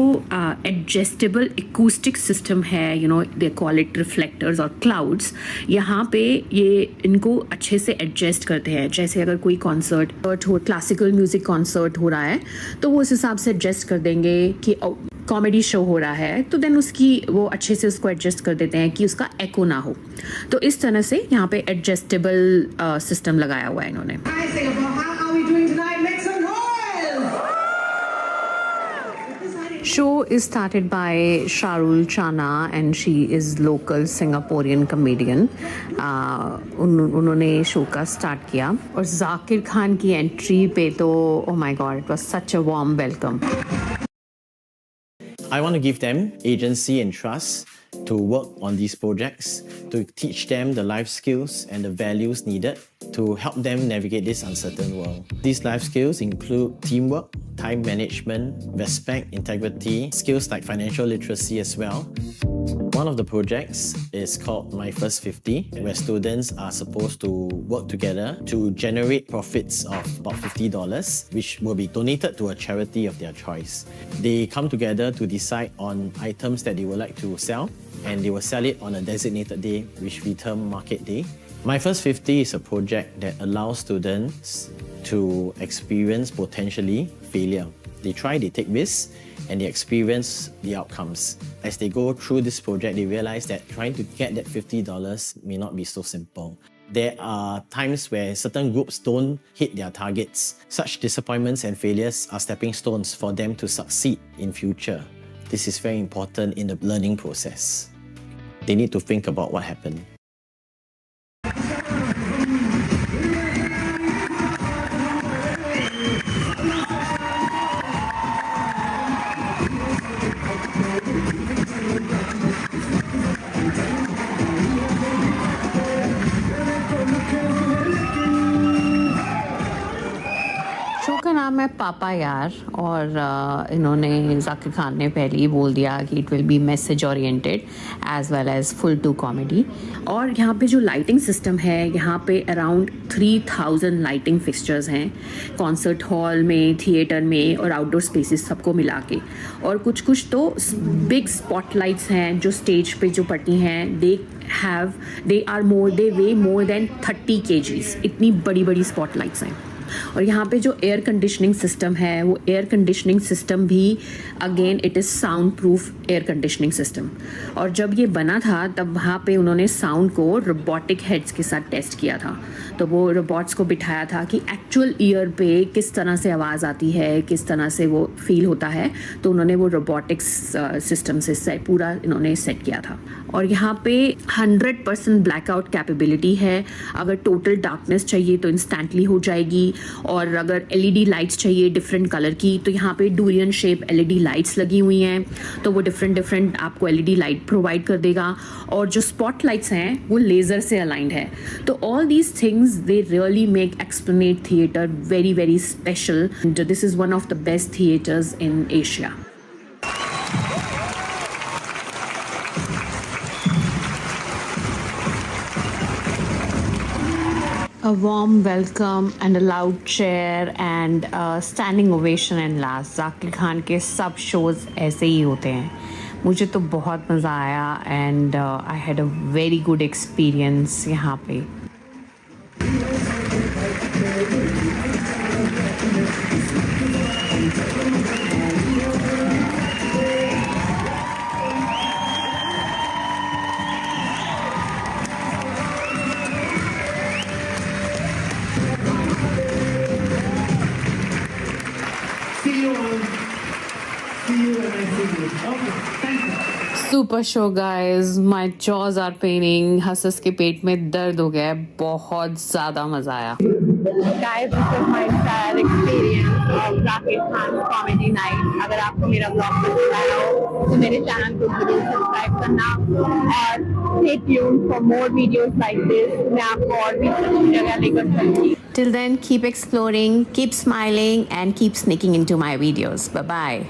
एडजस्टेबल एकूस्टिक सिस्टम है, दे कॉल इट रिफ्लेक्टर्स और क्लाउड्स, यहाँ पे ये इनको अच्छे से एडजस्ट करते हैं. जैसे अगर कोई कॉन्सर्ट हो, क्लासिकल म्यूज़िक कॉन्सर्ट हो रहा है, तो वो उस हिसाब से एडजस्ट कर देंगे. कि कॉमेडी शो हो रहा है तो देन उसकी वो अच्छे से उसको एडजस्ट कर देते हैं कि उसका एको ना हो. तो इस तरह से यहाँ पे एडजस्टेबल सिस्टम लगाया हुआ है इन्होंने. Show is started by Sharul Chana and she is local Singaporean comedian. उन्होंने शो का स्टार्ट किया और जाकिर खान की एंट्री पे तो oh my god, it was such a warm welcome. I want to give them agency and trust to work on these projects, to teach them the life skills and the values needed to help them navigate this uncertain world. These life skills include teamwork, time management, respect, integrity, skills like financial literacy as well. One of the projects is called My First 50, where students are supposed to work together to generate profits of about $50, which will be donated to a charity of their choice. They come together to decide on items that they would like to sell, and they will sell it on a designated day, which we term Market Day. My First 50 is a project that allows students to experience potentially failure. They try, they take risks, and they experience the outcomes. As they go through this project, they realize that trying to get that $50 may not be so simple. There are times where certain groups don't hit their targets. Such disappointments and failures are stepping stones for them to succeed in future. This is very important in the learning process. They need to think about what happened. Show का नाम है पापा यार, और इन्होंने जाकिर खान ने पहले ही बोल दिया कि it will be message oriented as well as full to comedy. और यहाँ पे जो लाइटिंग सिस्टम है, यहाँ पे अराउंड 3000 लाइटिंग फिक्सचर्स हैं कॉन्सर्ट हॉल में, थिएटर में और आउटडोर स्पेसेस सबको मिला के. और कुछ तो बिग स्पॉटलाइट्स हैं जो स्टेज पे जो पड़ती हैं, दे वे मोर देन 30 kgs. इतनी बड़ी बड़ी स्पॉटलाइट्स हैं. और यहाँ पे जो एयर कंडीशनिंग सिस्टम है, वो एयर कंडीशनिंग सिस्टम भी again it is sound proof air conditioning system. और जब ये बना था तब वहाँ पे उन्होंने साउंड को रोबोटिक हेड्स के साथ टेस्ट किया था. तो वो रोबोट्स को बिठाया था कि एक्चुअल ईयर पे किस तरह से आवाज़ आती है, किस तरह से वो फील होता है. तो उन्होंने वो रोबोटिक्स सिस्टम से पूरा इन्होंने सेट किया था. और यहाँ पे 100% ब्लैकआउट कैपेबिलिटी है. अगर टोटल डार्कनेस चाहिए तो इंस्टेंटली हो जाएगी. और अगर LED लाइट्स चाहिए डिफरेंट कलर की, तो यहाँ पे डूरियन शेप LED लाइट्स लगी हुई हैं, तो वो डिफरेंट आपको LED लाइट प्रोवाइड कर देगा. और जो स्पॉट लाइट्स हैं वो लेज़र से अलाइंड है. तो all these things they really make Esplanade theatre very very special. This is one of the best theatres in Asia. A warm welcome and a loud cheer and a standing ovation and last. Zakir Khan के सब shows ऐसे ही होते हैं. मुझे तो बहुत मज़ा आया and I had a very good experience यहाँ पे. Super show guys, my jaws are paining, हंस के पेट में दर्द हो गया है, बहुत ज्यादा मजा आया। Guys, this was my entire experience of Rakesh Khan's comedy night. अगर आपको मेरा ब्लॉग पसंद आया हो तो मेरे चैनल को जरूर सब्सक्राइब करना और stay tuned for more videos like this. मैं आपको और भी अच्छी जगह लेकर चलूंगी। Till then, keep exploring, keep smiling, and keep sneaking into my videos. Bye bye.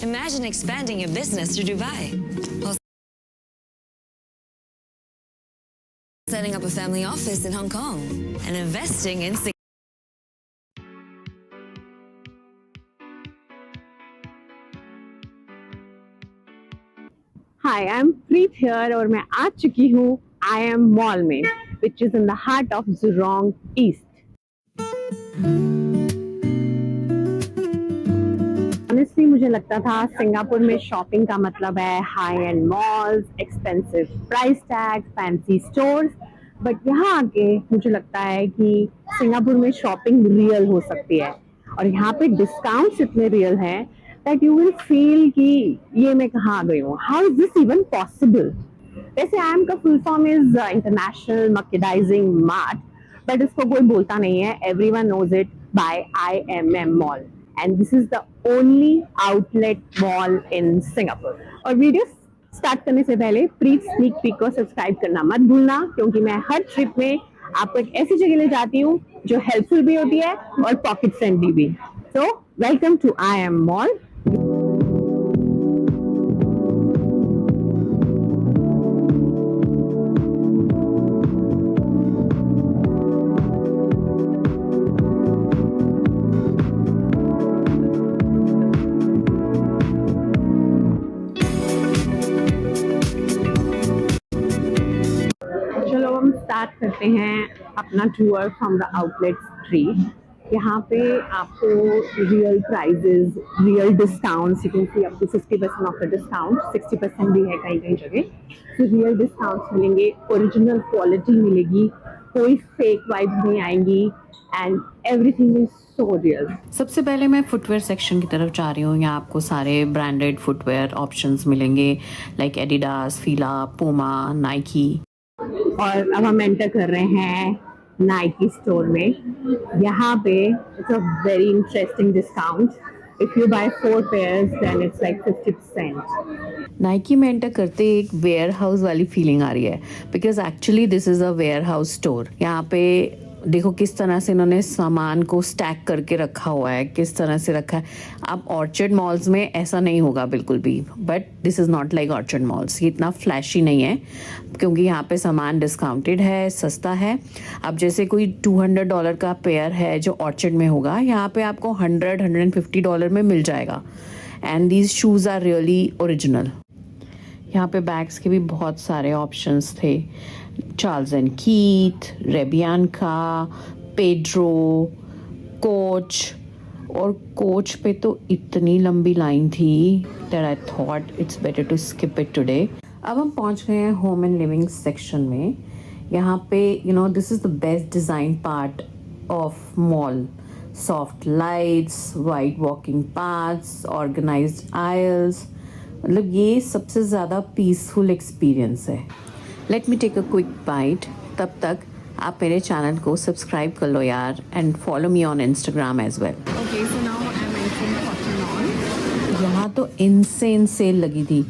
Imagine expanding your business to Dubai or setting up a family office in Hong Kong and investing in Hi, I'm Preet here और मैं आ चुकी हूँ IM Mall में, which is in the heart of Zurong East. Honestly, मुझे लगता था Singapore में shopping का मतलब है high and malls, expensive price tag, fancy stores, but यहाँ आके मुझे लगता है कि सिंगापुर में शॉपिंग रियल हो सकती है और यहाँ पे डिस्काउंट्स इतने रियल हैं that you will feel कि ये मैं कहाँ आ गई हूँ. How is this even possible? वैसे IM का full form is international merchandising mart, but इसको कोई बोलता नहीं है. Everyone knows it by IMM Mall, and this is the only outlet mall in Singapore. और वीडियो स्टार्ट करने से पहले प्लीज स्नीक पीक को सब्सक्राइब करना मत भूलना, क्योंकि मैं हर ट्रिप में आपको एक ऐसी जगह ले जाती हूँ जो हेल्पफुल भी होती है और पॉकेट फ्रेंडली भी. So welcome to IM Mall. Start करते हैं अपना tour from the outlet street. यहाँ पे आपको real prices, real discounts, you can see up to 50% off the discount, 60% भी है कई कई जगह. तो रियल डिस्काउंट्स मिलेंगे, ओरिजिनल क्वालिटी मिलेगी, कोई फेक वाइब्स नहीं आएंगी and everything is so real. सबसे पहले मैं फुटवेयर सेक्शन की तरफ जा रही हूँ. यहाँ आपको सारे ब्रांडेड फुटवेयर ऑप्शंस मिलेंगे लाइक एडिडास, फीला, पूमा, नाइकी. और अब हम एंटर कर रहे हैं नाइकी स्टोर में. यहाँ पे it's a very interesting discount. If you buy 4 pairs then it's like 50%. Nike में एंटर करते एक वेयर हाउस वाली फीलिंग आ रही है, because actually this is a warehouse store. यहाँ पे देखो किस तरह से इन्होंने सामान को स्टैक करके रखा हुआ है, किस तरह से रखा है. अब ऑर्चर्ड मॉल्स में ऐसा नहीं होगा बिल्कुल भी, but this is not like orchard malls. ये इतना फ्लैशी नहीं है क्योंकि यहाँ पे सामान डिस्काउंटेड है, सस्ता है. अब जैसे कोई $200 का पेयर है जो ऑर्चर्ड में होगा, यहाँ पे आपको $100-150 में मिल जाएगा. And these shoes are really original. यहाँ पे बैग्स के भी बहुत सारे ऑप्शंस थे. चार्ल्स एंड कीथ, रेबियानका, पेड्रो, कोच. और कोच पे तो इतनी लंबी लाइन थी that I thought it's better to skip it today. अब हम पहुंच गए हैं होम एंड लिविंग सेक्शन में. यहाँ पे this is the best design part of mall. Soft lights, wide walking paths, organised aisles. मतलब ये सबसे ज़्यादा पीसफुल एक्सपीरियंस है. Let me take a quick bite. तब तक आप मेरे चैनल को सब्सक्राइब कर लो यार, and follow me on Instagram as well. Okay, so now I am entering Cotton mall. यहाँ तो इनसेन सेल लगी थी.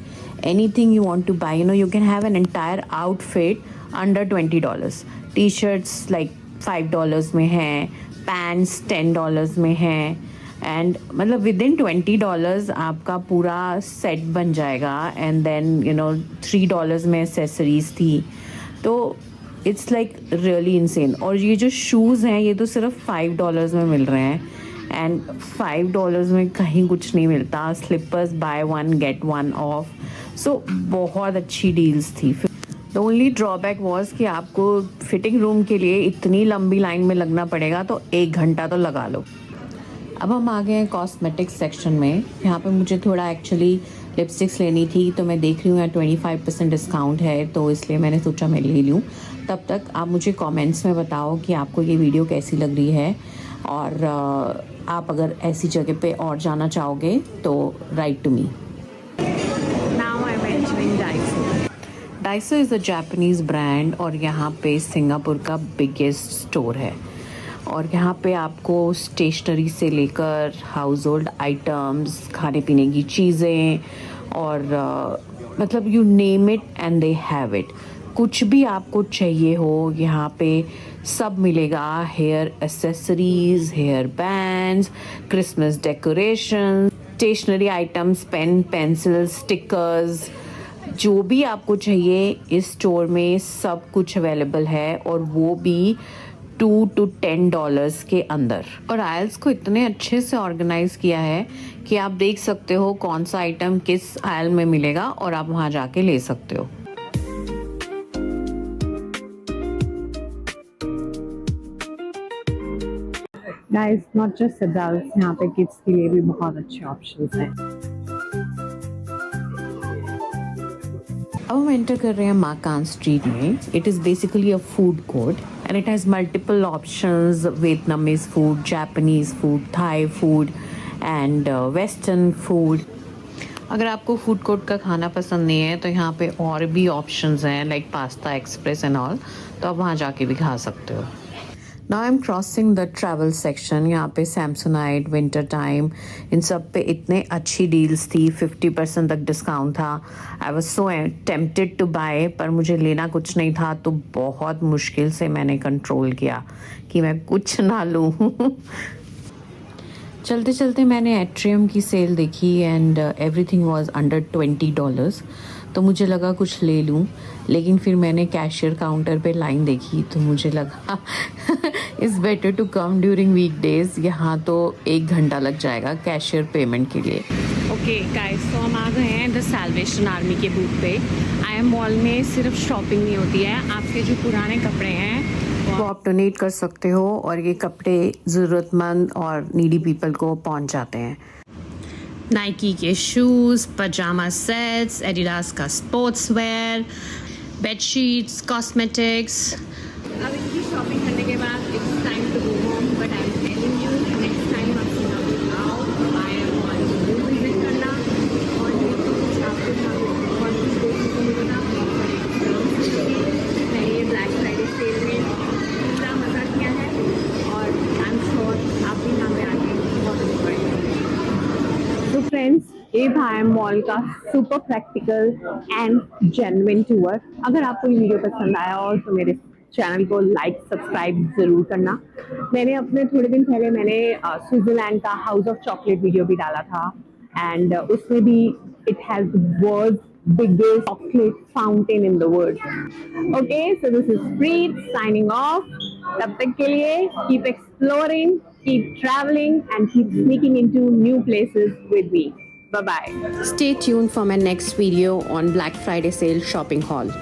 Anything you want to buy, you can have an entire outfit under $20. T shirts like $5 में हैं, pants $10 में हैं, and मतलब with in $20 आपका पूरा सेट बन जाएगा. एंड देन $3 में एसेसरीज थी. तो इट्स लाइक रियली इंसेन. और ये जो शूज़ हैं ये तो सिर्फ $5 में मिल रहे हैं, एंड $5 में कहीं कुछ नहीं मिलता. Slippers buy 1 get 1 off. So बहुत अच्छी डील्स थी. द ओनली ड्रॉबैक वॉज कि आपको फिटिंग रूम के लिए इतनी लंबी लाइन में लगना पड़ेगा, तो 1 घंटा तो लगा लो. अब हम आ गए हैं कॉस्मेटिक्स सेक्शन में. यहाँ पे मुझे थोड़ा एक्चुअली लिपस्टिक्स लेनी थी, तो मैं देख रही हूँ यहाँ 25% डिस्काउंट है, तो इसलिए मैंने सोचा मैं ले लूँ. तब तक आप मुझे कमेंट्स में बताओ कि आपको ये वीडियो कैसी लग रही है, और आप अगर ऐसी जगह पे और जाना चाहोगे तो write to me. Now I'm entering Daiso. Daiso is a Japanese brand और यहाँ पे सिंगापुर का बिगेस्ट स्टोर है। और यहाँ पे आपको स्टेशनरी से लेकर हाउस होल्ड आइटम्स, खाने पीने की चीज़ें और मतलब you name it and they have it. कुछ भी आपको चाहिए हो यहाँ पे सब मिलेगा। Hair accessories, hair bands, Christmas decoration, stationery items, pen, pencil, stickers, जो भी आपको चाहिए इस स्टोर में सब कुछ अवेलेबल है, और वो भी $2 to $10 के अंदर। और आयल्स को इतने अच्छे से ऑर्गेनाइज किया है कि आप देख सकते हो कौन सा आइटम किस आयल में मिलेगा और आप वहाँ जाके ले सकते हो। गाइस, नॉट जस्ट एडल्ट्स, यहाँ पे किड्स के लिए भी बहुत अच्छे ऑप्शंस हैं। अब हम एंटर कर रहे हैं माकान स्ट्रीट में। It is basically a food court and it has multiple options, Vietnamese food, Japanese food, Thai food and western food. अगर आपको फूड कोर्ट का खाना पसंद नहीं है तो यहाँ पे और भी ऑप्शंस हैं like pasta express and all, तो आप वहाँ जाके भी खा सकते हो। Now I M crossing the travel section. यहाँ पे सैमसोनाइट, विंटर टाइम, इन सब पे इतने अच्छी डील्स थी, 50% तक डिस्काउंट था। I was so tempted to buy, पर मुझे लेना कुछ नहीं था, तो बहुत मुश्किल से मैंने कंट्रोल किया कि मैं कुछ ना लूँ। चलते चलते मैंने एट्रियम की सेल देखी एंड एवरीथिंग वाज अंडर $20, तो मुझे लगा कुछ ले लूँ, लेकिन फिर मैंने कैशियर काउंटर पे लाइन देखी तो मुझे लगा it's better to come during weekdays. यहाँ तो 1 घंटा लग जाएगा कैशियर पेमेंट के लिए। ओके गाइस, तो हम आ गए हैं द सैल्वेशन आर्मी के बूथ पे। IM मॉल में सिर्फ शॉपिंग नहीं होती है, आपके जो पुराने कपड़े हैं वो आप डोनेट कर सकते हो और ये कपड़े ज़रूरतमंद और नीडी पीपल को पहुंच जाते हैं। नाइकी के शूज़, पजामा सेट्स, एडिडास का स्पोर्ट्स वेयर, बेडशीट्स, कॉस्मेटिक्स। अब इनकी शॉपिंग करने के बाद it's time to go home, but I am telling you next time आप सिंगापुर आओ, IM मॉल जरूर विजिट करना। और ये तो कुछ आपको बहुत कुछ देखने को मिलेगा। मैंने ये ब्लैक फ्राइडे सेल में पूरा मज़ा किया है और आई एम श्योर आप भी यहाँ पे आके बहुत एंजॉय करेंगे। तो फ्रेंड्स, ये था IM मॉल का super practical and genuine tour. अगर आपको ये वीडियो पसंद आया और तो मेरे चैनल को लाइक सब्सक्राइब जरूर करना। मैंने अपने थोड़े दिन पहले स्विट्जरलैंड का हाउस ऑफ चॉकलेट वीडियो भी डाला था एंड उसमें भी it has world biggest chocolate fountain in the world. Okay, so this is Preet signing off. तब तक के लिए keep exploring, keep traveling and keep sneaking into new places with me. Bye bye. Stay tuned for my next video on Black Friday sale shopping haul.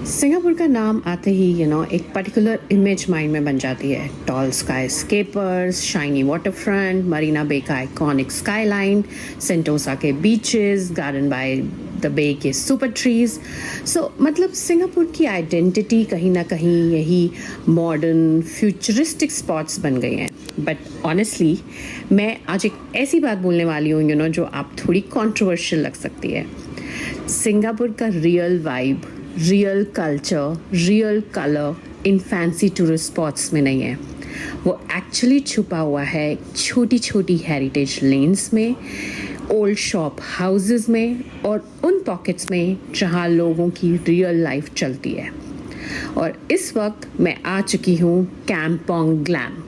Singapore का नाम आते ही एक particular image mind में बन जाती है। Tall skyscrapers, shiny waterfront, Marina Bay का iconic skyline, Sentosa के beaches, garden by the Bay के सुपर ट्रीज। सो मतलब सिंगापुर की आइडेंटिटी कहीं ना कहीं यही मॉडर्न फ्यूचरिस्टिक स्पॉट्स बन गए हैं। बट ऑनेस्टली मैं आज एक ऐसी बात बोलने वाली हूँ जो आप थोड़ी कॉन्ट्रोवर्शियल लग सकती है। सिंगापुर का real vibe, real culture, real colour इन फैंसी टूरिस्ट स्पॉट्स में नहीं है। वो एक्चुअली छुपा हुआ है छोटी छोटी हेरिटेज लेन्स में, ओल्ड शॉप हाउसेस में और उन पॉकेट्स में जहाँ लोगों की रियल लाइफ चलती है। और इस वक्त मैं आ चुकी हूँ कैंपोंग ग्लैम,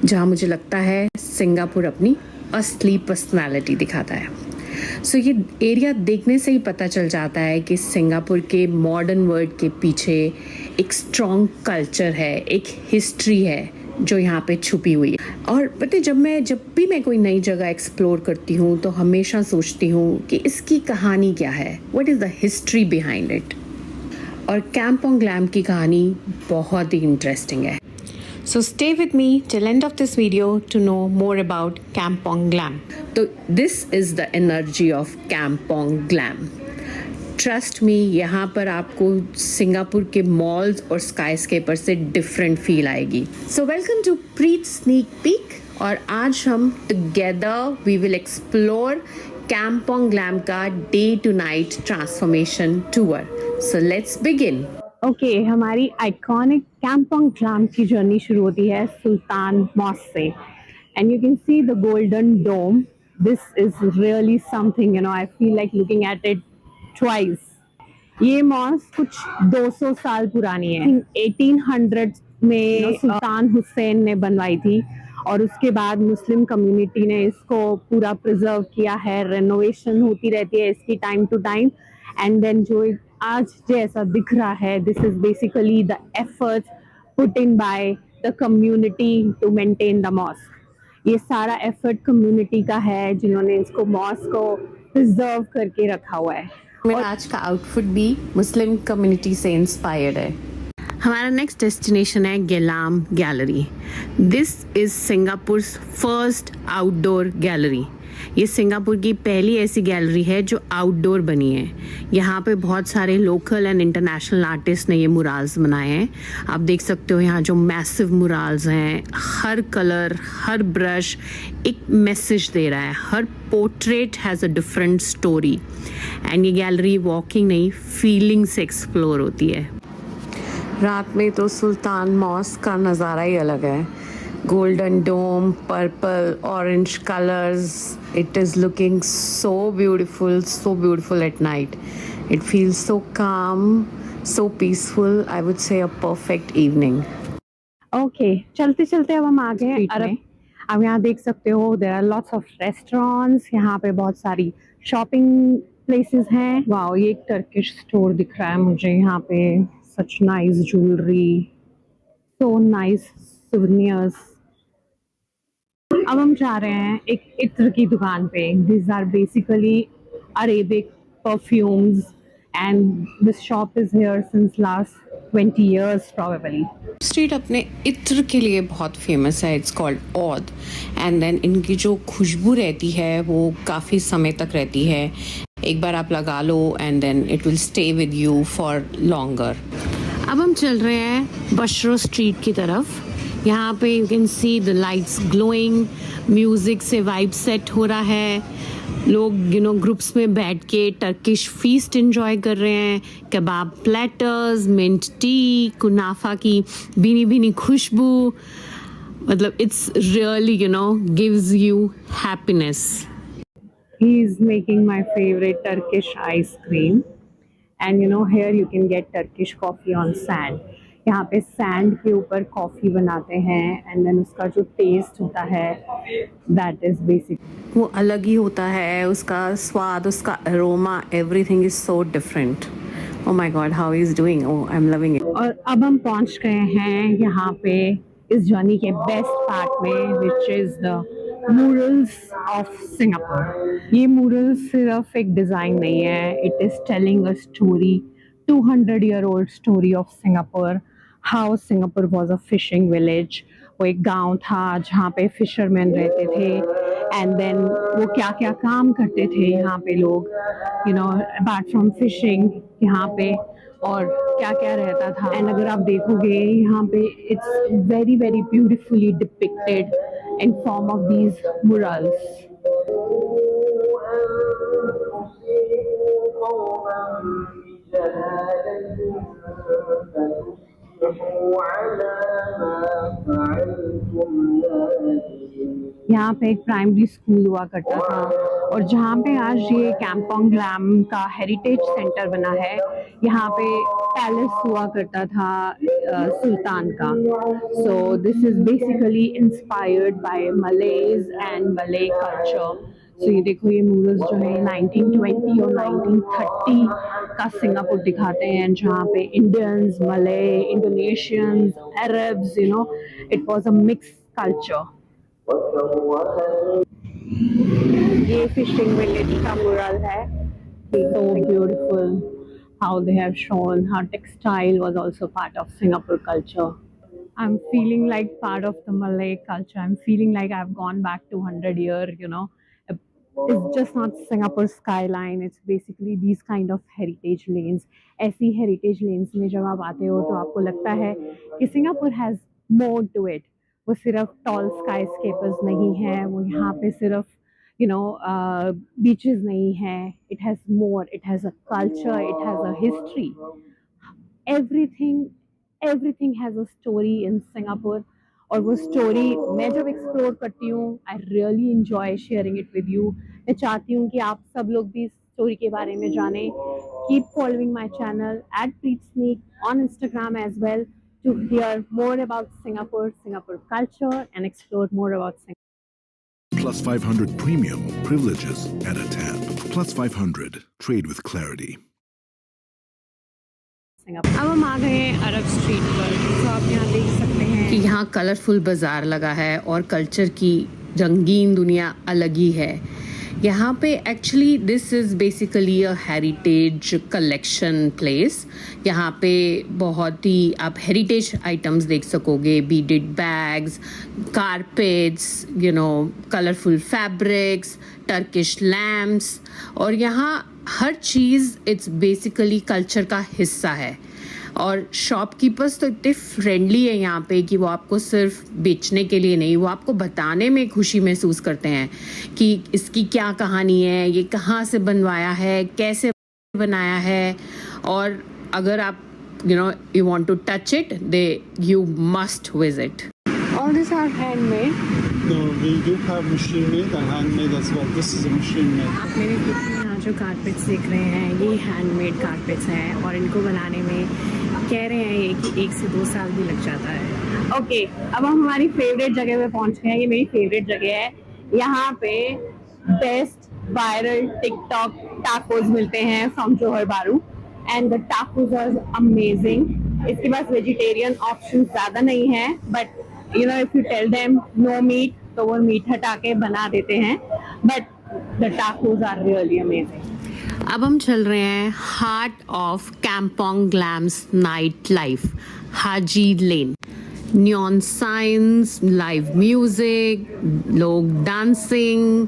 जहाँ मुझे लगता है सिंगापुर अपनी असली पर्सनालिटी दिखाता है। सो ये एरिया देखने से ही पता चल जाता है कि सिंगापुर के मॉडर्न वर्ल्ड के पीछे एक स्ट्रॉन्ग कल्चर है, एक हिस्ट्री है जो यहाँ पे छुपी हुई है। और पता है, जब भी मैं कोई नई जगह एक्सप्लोर करती हूँ तो हमेशा सोचती हूँ कि इसकी कहानी क्या है, what is the history behind it. और काम्पोंग ग्लैम की कहानी बहुत ही इंटरेस्टिंग है। So stay with me till end of this video to know more about Kampong Glam. So this is the energy of Kampong Glam. Trust me, यहाँ पर आपको Singapore के malls और स्काईस्केपर से डिफरेंट फील आएगी। So welcome to Preet Sneak Peek और आज हम together we will explore Kampong Glam का day to night transformation tour. So let's begin. Okay हमारी आइकॉनिक काम्पोंग ग्लैम की जर्नी शुरू होती है सुल्तान मॉस्क से and you can see the golden dome. This is really something, you know, I feel like looking at it twice. ये mosque कुछ 200 साल पुरानी है। 1800 में सुल्तान हुसैन ने बनवाई थी और उसके बाद मुस्लिम कम्युनिटी ने इसको पूरा प्रिजर्व किया है। रेनोवेशन होती रहती है इसकी time to time and then जो आज जैसा दिख रहा है, this is basically the effort put in by the community to maintain the mosque. ये सारा एफर्ट कम्युनिटी का है जिन्होंने इसको मॉस्क को प्रिजर्व करके रखा हुआ है। मेरा आज का आउटफिट भी मुस्लिम कम्युनिटी से इंस्पायर्ड है। हमारा नेक्स्ट डेस्टिनेशन है Gelam gallery. This is Singapore first outdoor gallery. ये सिंगापुर की पहली ऐसी गैलरी है जो आउटडोर बनी है। यहाँ पे बहुत सारे लोकल एंड इंटरनेशनल आर्टिस्ट ने ये मुराल्स बनाए हैं। आप देख सकते हो यहाँ जो मैसिव मुराल्स हैं, हर कलर, हर ब्रश एक मैसेज दे रहा है। हर portrait has a different story and ये गैलरी वॉकिंग नहीं, फीलिंग से एक्सप्लोर होती है। रात में तो सुल्तान मॉस्क का नज़ारा ही अलग है। Golden dome, purple, orange colors. It is looking so beautiful at night. It feels so calm, so peaceful. I would say a perfect evening. Okay चलते चलते अब हम आ गए अरब। अब यहाँ देख सकते हो there are lots of restaurants. यहाँ पे बहुत सारी शॉपिंग प्लेसेस हैं। वाओ, ये एक टर्किश स्टोर दिख रहा है मुझे यहाँ पे। Such nice jewellery, so nice souvenirs. अब हम जा रहे हैं एक इत्र की दुकान पे। These are basically Arabic perfumes and this shop is here since last 20 years probably. Street अपने इत्र के लिए बहुत फेमस है। इट्स कॉल्ड औद एंड देन इनकी जो खुशबू रहती है वो काफ़ी समय तक रहती है। एक बार आप लगा लो and then it will stay with you for longer. अब हम चल रहे हैं बशरो स्ट्रीट की तरफ। यहाँ पे you can see the lights glowing, music से वाइब सेट हो रहा है। लोग ग्रुप्स में बैठ के टर्किश फीस्ट एंजॉय कर रहे हैं। कबाब प्लेटर्स, मिंट टी, कुनाफा की भीनी भीनी खुशबू, मतलब it's really gives you happiness. He is making my favorite Turkish ice cream and here you can get Turkish coffee on sand. यहाँ पे सैंड के ऊपर कॉफ़ी बनाते हैं एंड देन उसका जो टेस्ट होता है दैट इज़ बेसिक, वो अलग ही होता है। उसका स्वाद, उसका aroma, everything is so different. Oh my God, how he is doing, oh I am loving it. और अब हम पहुँच गए हैं यहाँ पे इस जर्नी के बेस्ट पार्ट में, which is the murals of Singapore. ये murals सिर्फ एक डिज़ाइन नहीं है, it is telling a story, 200-year-old story of Singapore, how Singapore was a fishing village. वो एक गांव था जहाँ पे फिशरमैन रहते थे एंड देन वो क्या क्या काम करते थे यहाँ पे लोग, अपार्ट फ्रॉम फिशिंग यहाँ पे और क्या क्या रहता था। एंड अगर आप देखोगे यहाँ पे it's very very beautifully depicted in form of these murals. यहाँ पे एक प्राइमरी स्कूल हुआ करता था और जहाँ पे आज ये काम्पोंग ग्लैम का हेरिटेज सेंटर बना है, यहाँ पे पैलेस हुआ करता था सुल्तान का। So this is basically inspired bye मलेज and मले कल्चर। सो ये देखो, ये मूरल्स जो है 1920 और 1930 का सिंगापुर दिखाते हैं, जहाँ पे Indians, Malay, Indonesians, Arabs, it was a mix culture. ये फिशिंग विलेज का मुरल है, so beautiful how they have shown how textile was also part of Singapore culture. I'm feeling like part of the Malay culture. I'm feeling like I've gone back 200 years. It's just not Singapore skyline. It's basically these kind of heritage lanes. ऐसी heritage lanes में जब आप आते हो तो आपको लगता है कि Singapore has more to it. वो सिर्फ tall skyscrapers नहीं है, वो यहाँ पे सिर्फ beaches नहीं है. It has more. It has a culture. It has a history. Everything has a story in Singapore. और वो स्टोरी मैं जब एक्सप्लोर करती हूँ, I really enjoy sharing it with you. मैं चाहती हूँ कि आप सब लोग भी इस स्टोरी के बारे में जानें। Keep following my channel @PreetSneak on Instagram as well to hear more about Singapore culture and explore more about Singapore. Plus 500 premium privileges at a tap. Plus 500, trade with clarity. अब हम आ गए हैं अरब street पर, तो आप यहाँ देख सकते हैं कि यहाँ कलरफुल बाज़ार लगा है और कल्चर की रंगीन दुनिया अलग ही है। यहाँ पे actually this is basically a heritage collection place. यहाँ पे बहुत ही आप हेरिटेज आइटम्स देख सकोगे, beaded bags, carpets, colourful fabrics, Turkish lamps, और यहाँ हर चीज़ इट्स बेसिकली कल्चर का हिस्सा है। और शॉपकीपर्स तो इतने फ्रेंडली है यहाँ पे कि वो आपको सिर्फ बेचने के लिए नहीं, वो आपको बताने में खुशी महसूस करते हैं कि इसकी क्या कहानी है, ये कहाँ से बनवाया है, कैसे बनाया है। और अगर आप you want to touch it, you must visit. All these are handmade. No, we do have machine made and handmade as well. This is a machine made. आप मेरे पीछे यहाँ जो कारपेट्स देख रहे हैं, ये हैंडमेड कारपेट्स हैं और इनको बनाने में कह रहे हैं ये कि 1 से 2 साल भी लग जाता है। ओके, अब हम हमारी फेवरेट जगह पे पहुँच गए हैं। ये मेरी फेवरेट जगह है। यहाँ पे बेस्ट वायरल टिकटॉक टाकोज मिलते हैं from Johor Bahru, and the tacos are amazing. इसके पास वेजिटेरियन ऑप्शन ज़्यादा नहीं है, but if you tell them no meat, तो वो मीट हटा के बना देते हैं, but the tacos are really amazing. अब हम चल रहे हैं heart of Kampong Glam's nightlife, Haji Lane. Neon signs, live music, लोग dancing,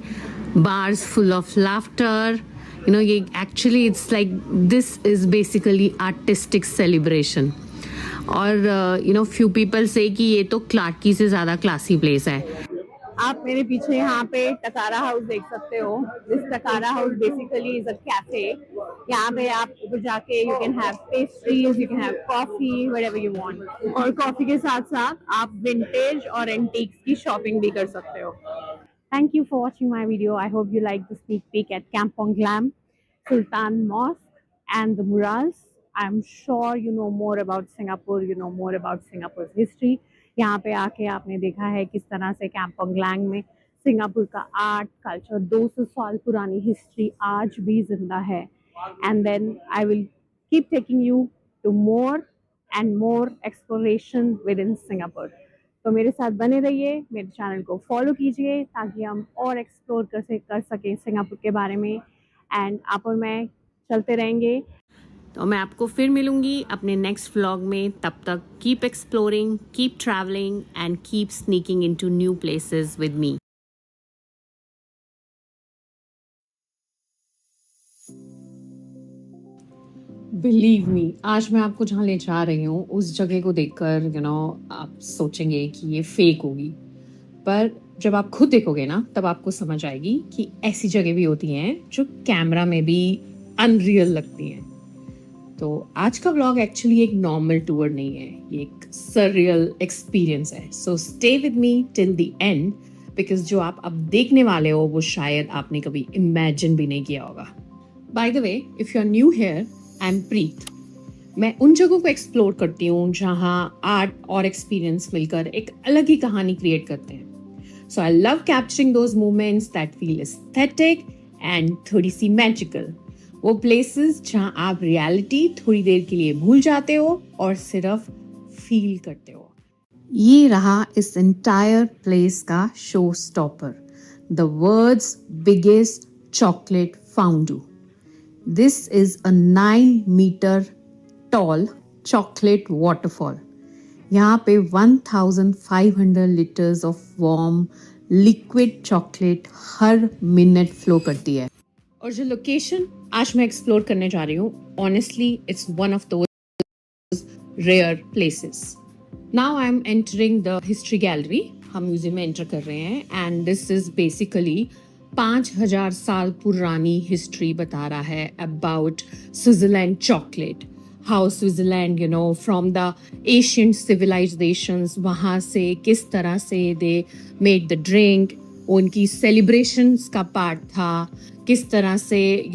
bars full of laughter. ये actually it's like this is basically artistic celebration. और few people say कि ये तो क्लार्की से ज़्यादा क्लासी प्लेस है। आप मेरे पीछे यहाँ पे टकारा हाउस देख सकते हो। This Takara house basically is a cafe. यहाँ पे आप ऊपर जाके you can have pastries, you can have coffee, whatever you want. और कॉफी के साथ साथ आप विंटेज और एंटीक्स की शॉपिंग भी कर सकते हो। Thank you for watching my video. I hope you liked the sneak peek at Kampong Glam, Sultan Mosque, and the murals. I'm sure you know more about Singapore. You know more about Singapore's history. यहाँ पे आके आपने देखा है किस तरह से Kampong Glam में सिंगापुर का आर्ट कल्चर, 200 साल पुरानी हिस्ट्री आज भी जिंदा है। And then I will keep taking you to more and more exploration within Singapore. तो मेरे साथ बने रहिए, मेरे चैनल को फॉलो कीजिए ताकि हम और एक्सप्लोर कर सकें सिंगापुर के बारे में। एंड आप और मैं चलते रहेंगे। तो मैं आपको फिर मिलूंगी अपने नेक्स्ट व्लॉग में। तब तक keep exploring, keep travelling and keep sneaking into new places with me. Believe me, आज मैं आपको जहाँ ले जा रही हूँ उस जगह को देखकर आप सोचेंगे कि ये फेक होगी, पर जब आप खुद देखोगे ना तब आपको समझ आएगी कि ऐसी जगह भी होती हैं जो कैमरा में भी अनरियल लगती हैं। तो आज का व्लॉग एक्चुअली एक नॉर्मल टूर नहीं है, ये एक सररियल एक्सपीरियंस है। So stay with me till the end, because जो आप अब देखने वाले हो वो शायद आपने कभी इमेजिन भी नहीं किया होगा। By the way, if you are new here, I am Preet. मैं उन जगहों को एक्सप्लोर करती हूँ जहाँ आर्ट और एक्सपीरियंस मिलकर एक अलग ही कहानी क्रिएट करते हैं। So I love capturing those moments that feel aesthetic and थोड़ी सी magical. वो places जहाँ आप reality थोड़ी देर के लिए भूल जाते हो और सिर्फ feel करते हो. ये रहा इस entire place का showstopper, the world's biggest chocolate fondue. This is a 9-meter tall chocolate waterfall. यहाँ पे 1500 liters of warm liquid chocolate her minute flow करती है. और जो location आज मैं explore करने जा रही हूँ, honestly, it's one of those rare places. Now I'm entering the history gallery. हम म्यूजियम में एंटर कर रहे हैं and this is basically 5000 साल पुरानी हिस्ट्री बता रहा है about Switzerland chocolate. How Switzerland, from the ancient civilizations, वहाँ से किस तरह से they made the drink, उनकी celebrations का part था, किस तरह से,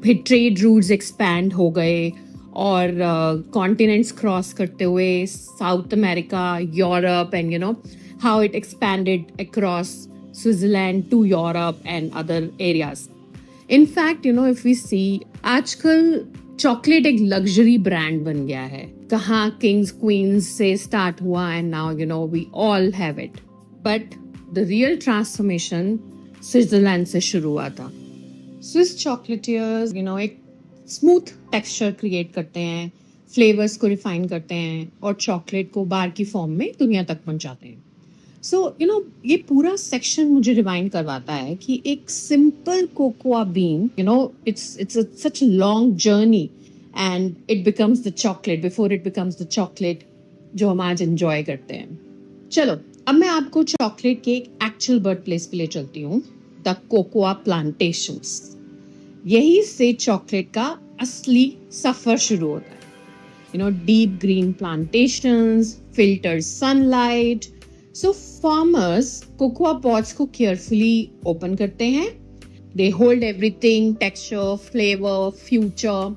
फिर trade routes expand हो गए और continents cross करते हुए South America, Europe and how it expanded across Switzerland to Europe and other areas. In fact, if we see, आजकल चॉकलेट एक लग्जरी ब्रांड बन गया है. कहाँ किंग्स क्वींस से स्टार्ट हुआ and now we all have it. But the real transformation Switzerland से शुरू हुआ था. स्विस चॉकलेटियर्स एक स्मूथ टेक्सचर क्रिएट करते हैं, फ्लेवर्स को रिफाइन करते हैं और चॉकलेट को बार की फॉर्म में दुनिया तक पहुंचाते हैं. सो ये पूरा सेक्शन मुझे रिमाइंड करवाता है कि एक simple cocoa bean, it's such a long journey and it becomes the chocolate before it becomes the chocolate जो हम आज enjoy करते हैं. चलो अब मैं आपको चॉकलेट के एक एक्चुअल बर्थ प्लेस पे ले चलती हूँ, द कोकोआ प्लांटेशंस. यही से चॉकलेट का असली सफर शुरू होता है. Deep green plantations, filtered sunlight. So farmers cocoa pods को carefully open करते हैं. They hold everything, texture, flavor, future.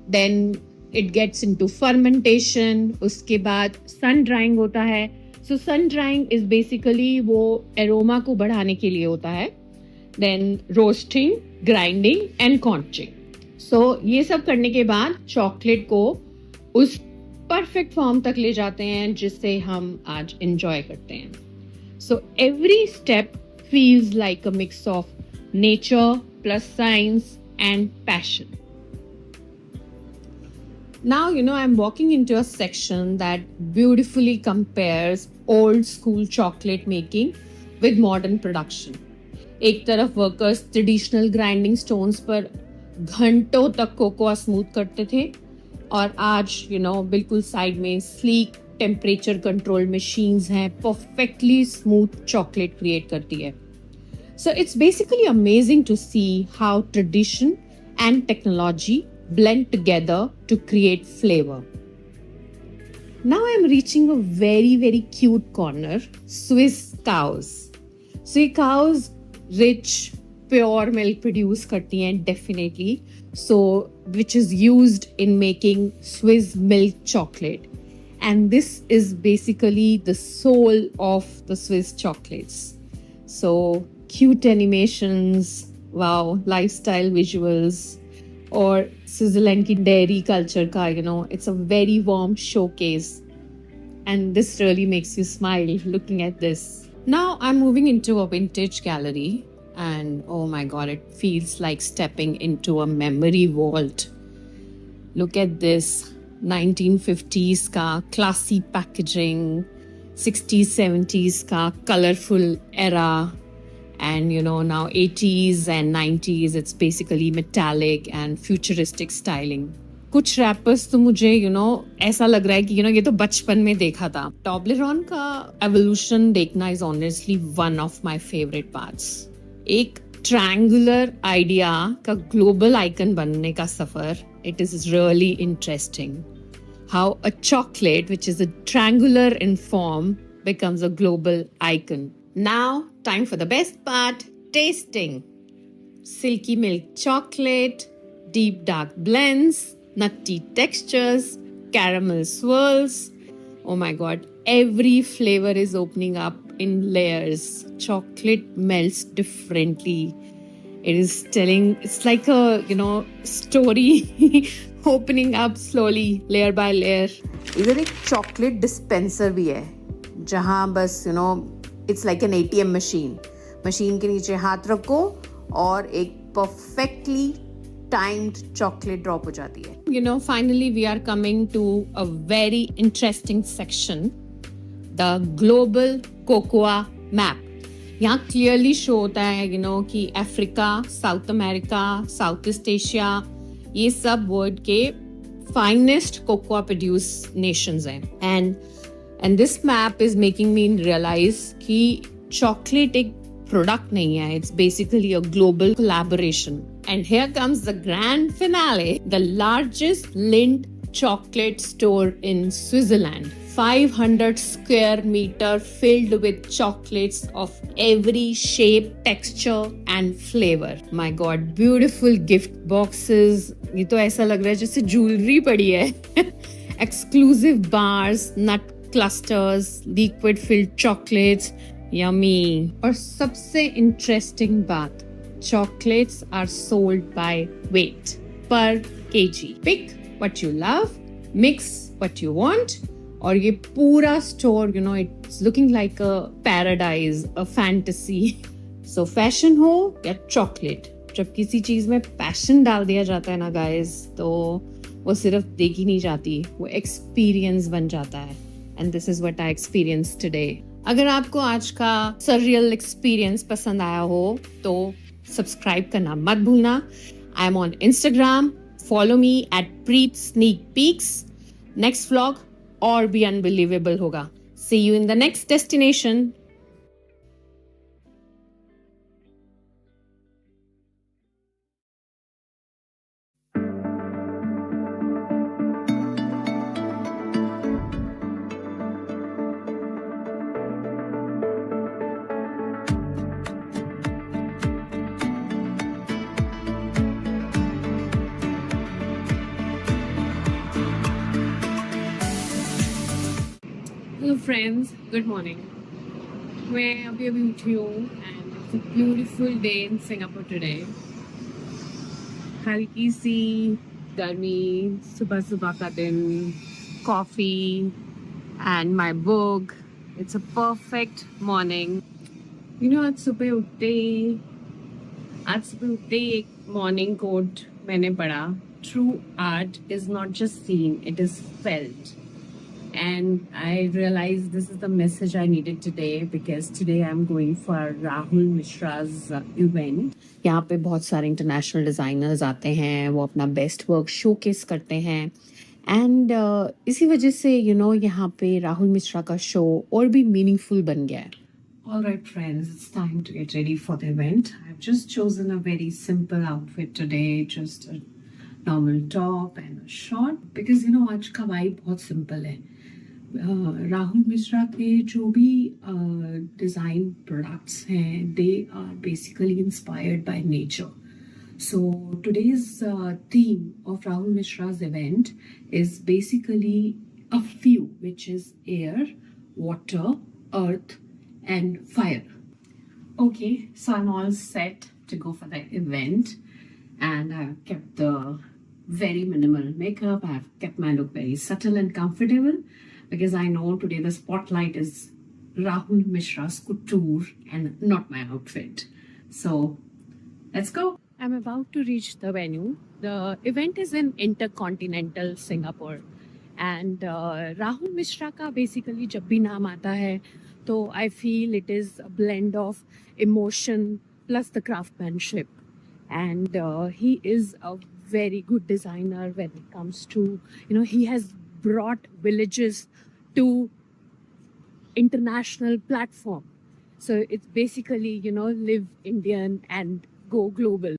Then it gets into fermentation. उसके बाद sun drying होता है. So sun drying is basically वो aroma को बढ़ाने के लिए होता है. Then roasting, grinding and conching. So ये सब करने के बाद chocolate को उस परफेक्ट फॉर्म तक ले जाते हैं जिससे हम आज एंजॉय करते हैं. So every step feels like a mix of nature plus science and passion. Now, I'm walking into a section that beautifully compares old school chocolate making with modern production. एक तरफ वर्कर्स ट्रेडिशनल ग्राइंडिंग स्टोन्स पर घंटों तक cocoa smooth करते थे और आज बिल्कुल साइड में स्लीक टेम्परेचर कंट्रोल मशीन्स हैं, परफेक्टली स्मूथ चॉकलेट क्रिएट करती है. So it's basically amazing to see how tradition and technology blend together to create flavor. Now I'm reaching a very, very cute corner, Swiss cows. So ये cows rich, pure milk produce करती हैं definitely. So which is used in making Swiss milk chocolate. And this is basically the soul of the Swiss chocolates. So cute animations, wow, lifestyle visuals. और Switzerland की dairy culture का it's a very warm showcase and this really makes you smile looking at this. Now I'm moving into a vintage gallery and oh my god, it feels like stepping into a memory vault. Look at this 1950s का classy packaging, 60s 70s का colorful era. And now 80s and 90s, it's basically metallic and futuristic styling. कुछ rappers तो मुझे ऐसा लग रहा है कि ये तो बचपन में देखा था. Toblerone का evolution देखना is honestly one of my favorite parts. एक triangular idea का global icon बनने का सफर, it is really interesting. How a chocolate which is a triangular in form becomes a global icon. Now, time for the best part, tasting. Silky milk chocolate, deep dark blends, nutty textures, caramel swirls. Oh my god, every flavor is opening up in layers. Chocolate melts differently. It is telling, it's like a, story opening up slowly, layer by layer. इधर एक chocolate dispenser भी है जहाँ बस it's like an ATM machine के नीचे हाथ रखो और एक परफेक्टली टाइम्ड चॉकलेट ड्रॉप हो जाती है. Finally we are coming to a very interesting section, the global cocoa map. यहाँ क्लियरली शो होता है कि Africa, South America, South East Asia, ये सब वर्ल्ड के फाइनेस्ट कोकोआ प्रोड्यूस नेशंस हैं. And this map is making me realise कि chocolate एक प्रोडक्ट नहीं है, it's basically a global collaboration. And here comes the grand finale, the largest Lindt chocolate store in Switzerland. 500 square meter filled with chocolates of every shape, texture and flavor. My God, beautiful gift boxes. ये तो ऐसा लग रहा है जैसे jewellery पड़ी है. Exclusive bars, nut clusters, liquid filled chocolates. Yummy. और सबसे interesting बात, chocolates are sold by weight per kg. Pick what you love, mix what you want, और ये पूरा store it's looking like a paradise, a fantasy. So fashion हो या chocolate, जब किसी चीज में पैशन डाल दिया जाता है ना गाइस, तो वो सिर्फ देखी नहीं जाती, वो एक्सपीरियंस बन जाता है. And this is what I experience today. अगर आपको आज का सररियल एक्सपीरियंस पसंद आया हो तो सब्सक्राइब करना मत भूलना. I am on Instagram. Follow me at Preet Sneak Peeks. Next vlog और भी unbelievable होगा. See you in the next destination. Hello friends, good morning. मैं अभी उठी हूँ and it's a beautiful day in Singapore today. हल्की सी गर्मी, सुबह का दिन, coffee and my book. It's a perfect morning. आज सुबह उठते ही एक morning quote मैंने पढ़ा. True art is not just seen, it is felt. And I realized this is the message I needed today because today I'm going for Rahul Mishra's event. यहाँ पे बहुत सारे इंटरनेशनल डिज़ाइनर्स आते हैं, वो अपना बेस्ट वर्क शोकेस करते हैं. एंड इसी वजह से यहाँ पे राहुल मिश्रा का शो और भी मीनिंगफुल बन गया है. All right friends, it's time to get ready for the event. I've just chosen a very simple outfit today, just a normal top and a short because आज का वाइब बहुत सिंपल है. राहुल मिश्रा के जो भी डिज़ाइन प्रोडक्ट्स हैं, they are basically inspired by nature. So today's theme of Rahul Mishra's event is basically a few, which is air, water, earth and fire. Okay, so I'm all set to go for the event and I've kept the very minimal makeup. I've kept my look very subtle and comfortable because I know today the spotlight is Rahul Mishra's couture and not my outfit. So let's go. I'm about to reach the venue. The event is in Intercontinental Singapore and Rahul Mishra का basically जब भी नाम आता है तो I feel it is a blend of emotion plus the craftsmanship. And he is a very good designer when it comes to, he has brought villages to international platform. So it's basically, live Indian and go global.